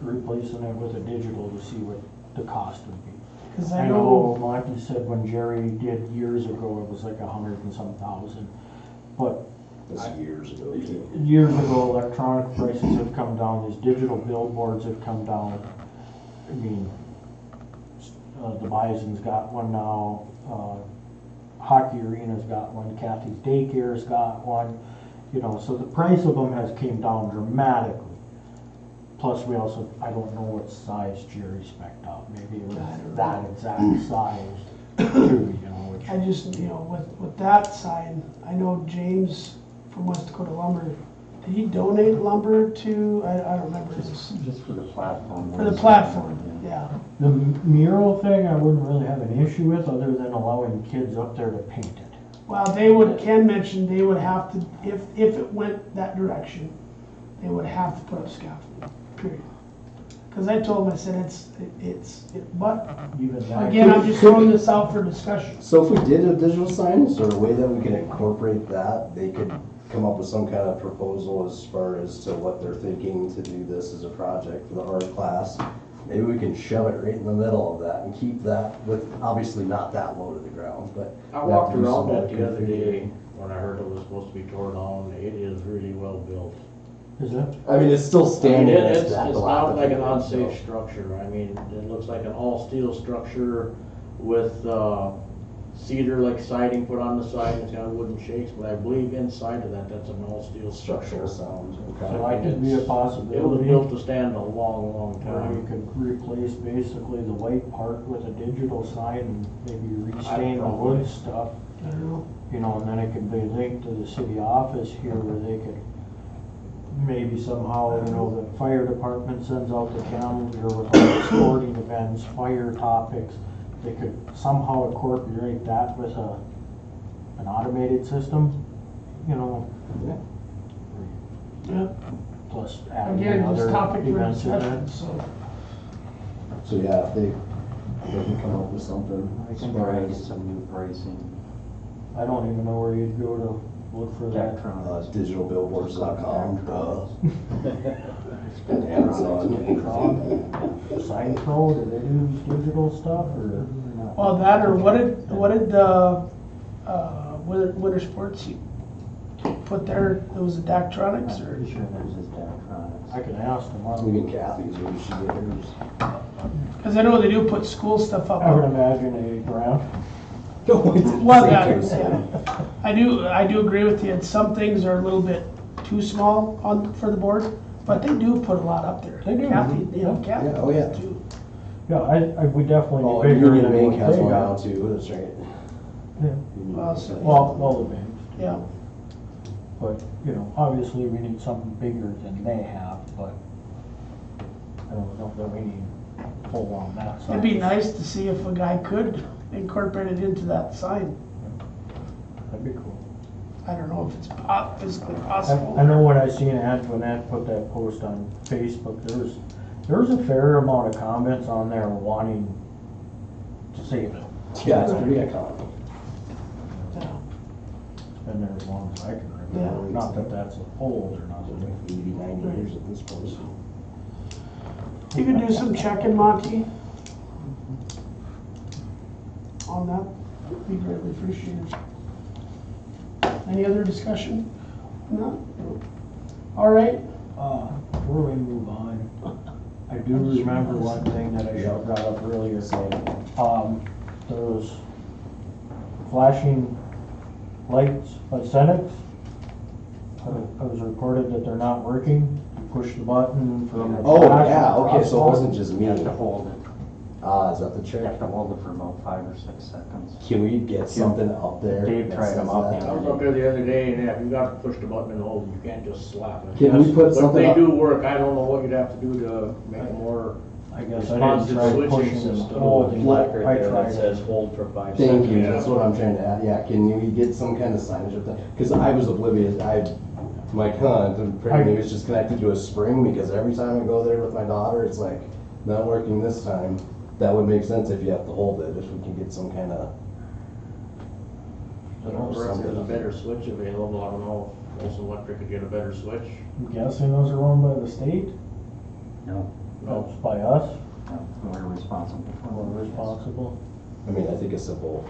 replacing it with a digital to see what the cost would be. Cause I know Monty said when Jerry did years ago, it was like 100 and some thousand. But That's years ago too. years ago, electronic prices have come down, these digital billboards have come down. I mean, the Bison's got one now, Hockey Arena's got one, Kathy's Daycare's got one, you know, so the price of them has came down dramatically. Plus, we also, I don't know what size Jerry spec'd out, maybe it was that exact size too, you know, which. I just, you know, with that side, I know James from West Dakota Lumber, did he donate lumber to, I don't remember. Just for the platform. For the platform, yeah. The mural thing, I wouldn't really have an issue with, other than allowing kids up there to paint it. Well, Ken mentioned they would have to, if it went that direction, they would have to put up scaffolding, period. Cause I told him, I said, but, Even that. again, I'm just throwing this out for discussion. So if we did a digital sign, is there a way that we can incorporate that? They could come up with some kind of proposal as far as to what they're thinking to do this as a project for the art class. Maybe we can shove it right in the middle of that and keep that with, obviously not that low to the ground, but. I walked around that the other day when I heard it was supposed to be torn down. It is really well built. Is it? I mean, it's still I mean, standing. it's that not like an dilapidated, unsafe so. structure. I mean, it looks like an all steel structure with cedar like siding put on the side. It's got wooden shakes, but I believe inside of that, that's an all steel structure. Structural sound, So okay. that could be a It was possibility. built to stand a long, long Or you time. could replace basically the white part with a digital sign and maybe restain the probably- wood stuff. I don't know. You know, and then it could be linked to the city office here where they could maybe somehow, you know, the fire department sends out the calendar with all the sporting events, fire topics. They could somehow incorporate that with an automated system, you know. Yeah. Plus add Again, in just other topic for events in there. discussion, so. So yeah, if they can come up with something. I as can far try to get as, some new pricing. I don't even know where you'd go to look for that. digitalbillboards.com. Sign Pro, do they do digital stuff or not? Well, that or what did Winter Sports put there? It was the Daktronics I'm or? pretty sure there's this Daktronics. I can ask them. Even Kathy's, where she get hers. Cause I know they do put school stuff up. I would imagine $8,000. Well, yeah, I do agree with you. Some things are a little bit too small for the board, but they do put a lot up there. They do. Kathy, you know, Kathy Yeah, oh, yeah. does too. Yeah, I would definitely Oh, be bigger Union than Bank what has they one now got. too, that's right. Yeah. Union Well, Bank so- has Well, one. all the banks, Yeah. but, you know, obviously we need something bigger than they have, but I don't know that we need full on that side. It'd be nice to see if a guy could incorporate it into that sign. That'd be cool. I don't know if it's physically possible. I know when I seen Antoinette put that post on Facebook, there was a fair amount of comments on there wanting to save it. Yeah, it's pretty iconic. Yeah. It's been there as long as I can remember. Yeah. Not that that's old or nothing. 80, 90 years at this point. You could do some checking, Monty, on that. Would be greatly appreciated. Any other discussion? No? All right. Before we move on, I do remember one thing that I should have brought up earlier. Those flashing lights by Cenex, I was reported that they're not working. You push the button for them to Oh, flash. yeah, okay, so it crosswalk. wasn't just me. You have to hold it. Is that the You trick? have to hold it for about 5 or 6 seconds. Can we get something up there? Dave that tried says them up that? the I was up there the other day, and yeah, you got to push the button and hold it. You can't just slap it. Can we put But something they up? do work. I don't know what you'd have to do to make them more I guess I Responsive didn't try switching pushing them system. holding, Placard I there tried that says hold for 5 Thank seconds. you, that's what I'm trying to add, yeah, can you get some kind of signage of that? Because I was oblivious, my cunt, apparently it was just connected to a spring, because every time I go there with my daughter, it's like, not working this time. That would make sense if you have to hold it, if we can get some kind of. I don't know if there's a better switch available, I don't know if Olson Electric could get a better switch. I'm guessing those are owned by the state, No, no, it's by us, no, we're responsible for we're it. responsible. I mean, I think a simple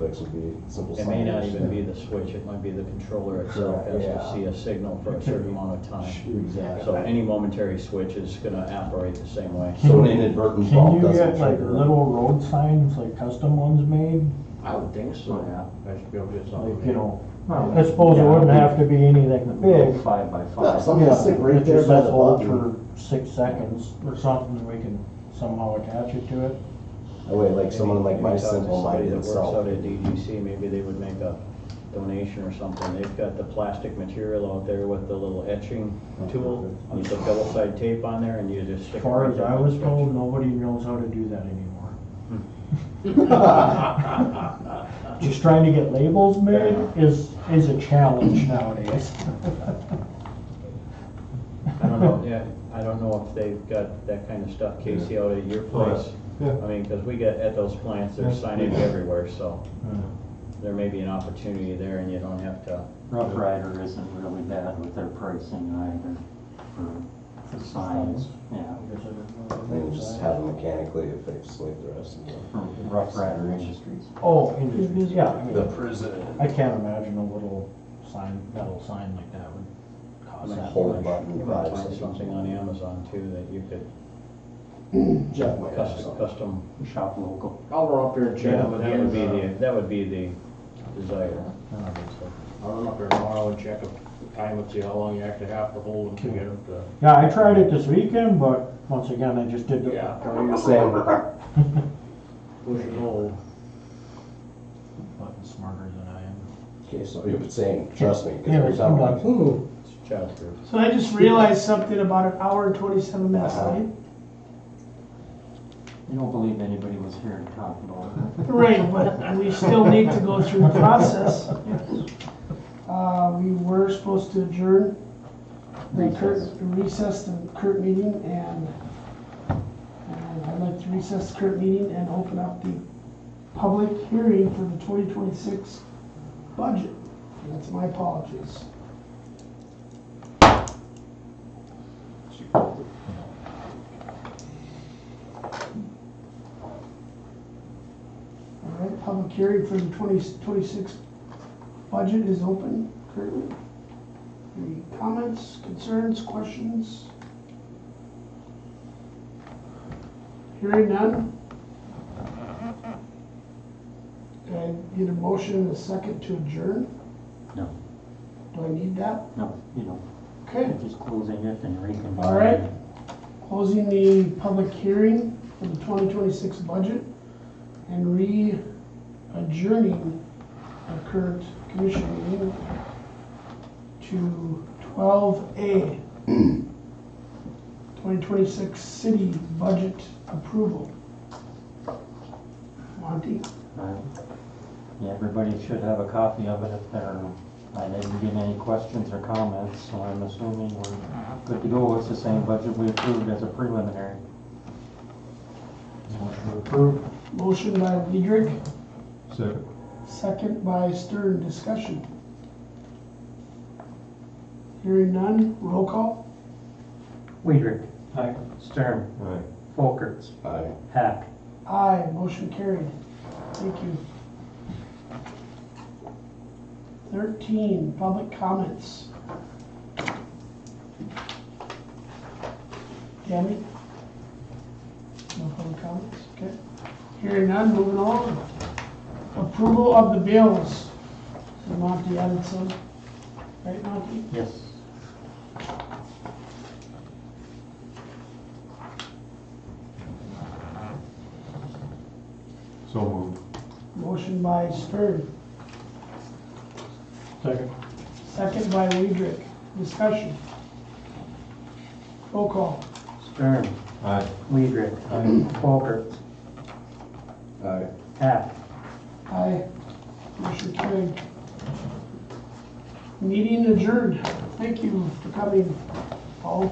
fix would be simple signage. It may not even be the switch, it might be the controller itself has Yeah. to see a signal for a certain amount of time. Exactly. So any momentary switch is gonna operate the same way. So an inadvertent Can fault you doesn't get like trigger. little road signs, like custom ones made? I would think so. Yeah. I should be able to get something. Like, you know, Well, I suppose it yeah, wouldn't have to be anything big. 5 by Yeah, 5. something to stick right It there just by says the hold button. for 6 seconds or something, we can somehow attach it to it. That way, like someone like my Maybe talk to simple somebody minded that works self. out at DGC, maybe they would make a donation or something. They've got the plastic material out there with the little etching tool. You put double side tape on there and you just stick As it far right as there I on the was switch. told, nobody knows how to do that anymore. Just trying to get labels made is a challenge nowadays. I don't know, yeah, I don't know if they've got that kind of stuff, Casey, out at your place. Yeah. I mean, because we get, at those plants, there's signage everywhere, so there may be an opportunity there and you don't have to. Rough Rider isn't really bad with their pricing either for signs, yeah. And just have them mechanically affix like the rest of them. For Rough Rider Industries. Oh, industries, yeah, I The mean, prison. I can't imagine a little sign, metal sign like that would cost that Hold much. button, You 5 might find seconds. something on Amazon too that you could Jeff might have something. custom. Shop local. I'll run up there and check Yeah, them that would be again. that would be the desire. I'll run up there tomorrow and check the time and see how long you actually have to hold them to get them to. Yeah, I tried it this weekend, but once again, I just did the. Yeah. Same. Push and hold. Button smarter than I am. Okay, so you're saying, trust me, because Yeah, every time I'm like, It's childproof. So I just realized something about an hour and 27 minutes late. You don't believe anybody was here to talk about it. Right, but we still need to go through the process. We were supposed to adjourn the recess the current meeting, and I'd like to recess the current meeting and open up the public hearing for the 2026 budget. That's my apologies. All right, public hearing for the 2026 budget is open currently. Any comments, concerns, questions? Hearing none. Can I get a motion and a second to adjourn? No. Do I need that? No, you don't. Okay. You're just closing it and reconvening. All right. Closing the public hearing for the 2026 budget and re-adjourning our current commission meeting to 12A, 2026 city budget approval. Monty? Yeah, everybody should have a copy of it if they're, I didn't get any questions or comments, so I'm assuming we're good to go. It's the same budget we approved as a preliminary. Motion approved. Motion by Weidrich, Second. second by Stern. Discussion. Hearing none, roll call. Weidrich. Aye. Stern. Aye. Folkerts. Aye. Hack. Aye, motion carried. Thank you. 13, public comments. Tammy? No public comments, okay. Hearing none, moving on. Approval of the bills. Monty added some, right, Monty? Yes. So moved. Motion by Stern, Second. second by Weidrich. Discussion. Roll call. Stern. Aye. Weidrich. Folker. Aye. Hack. Aye. Motion carried. Meeting adjourned. Thank you for coming, Paul.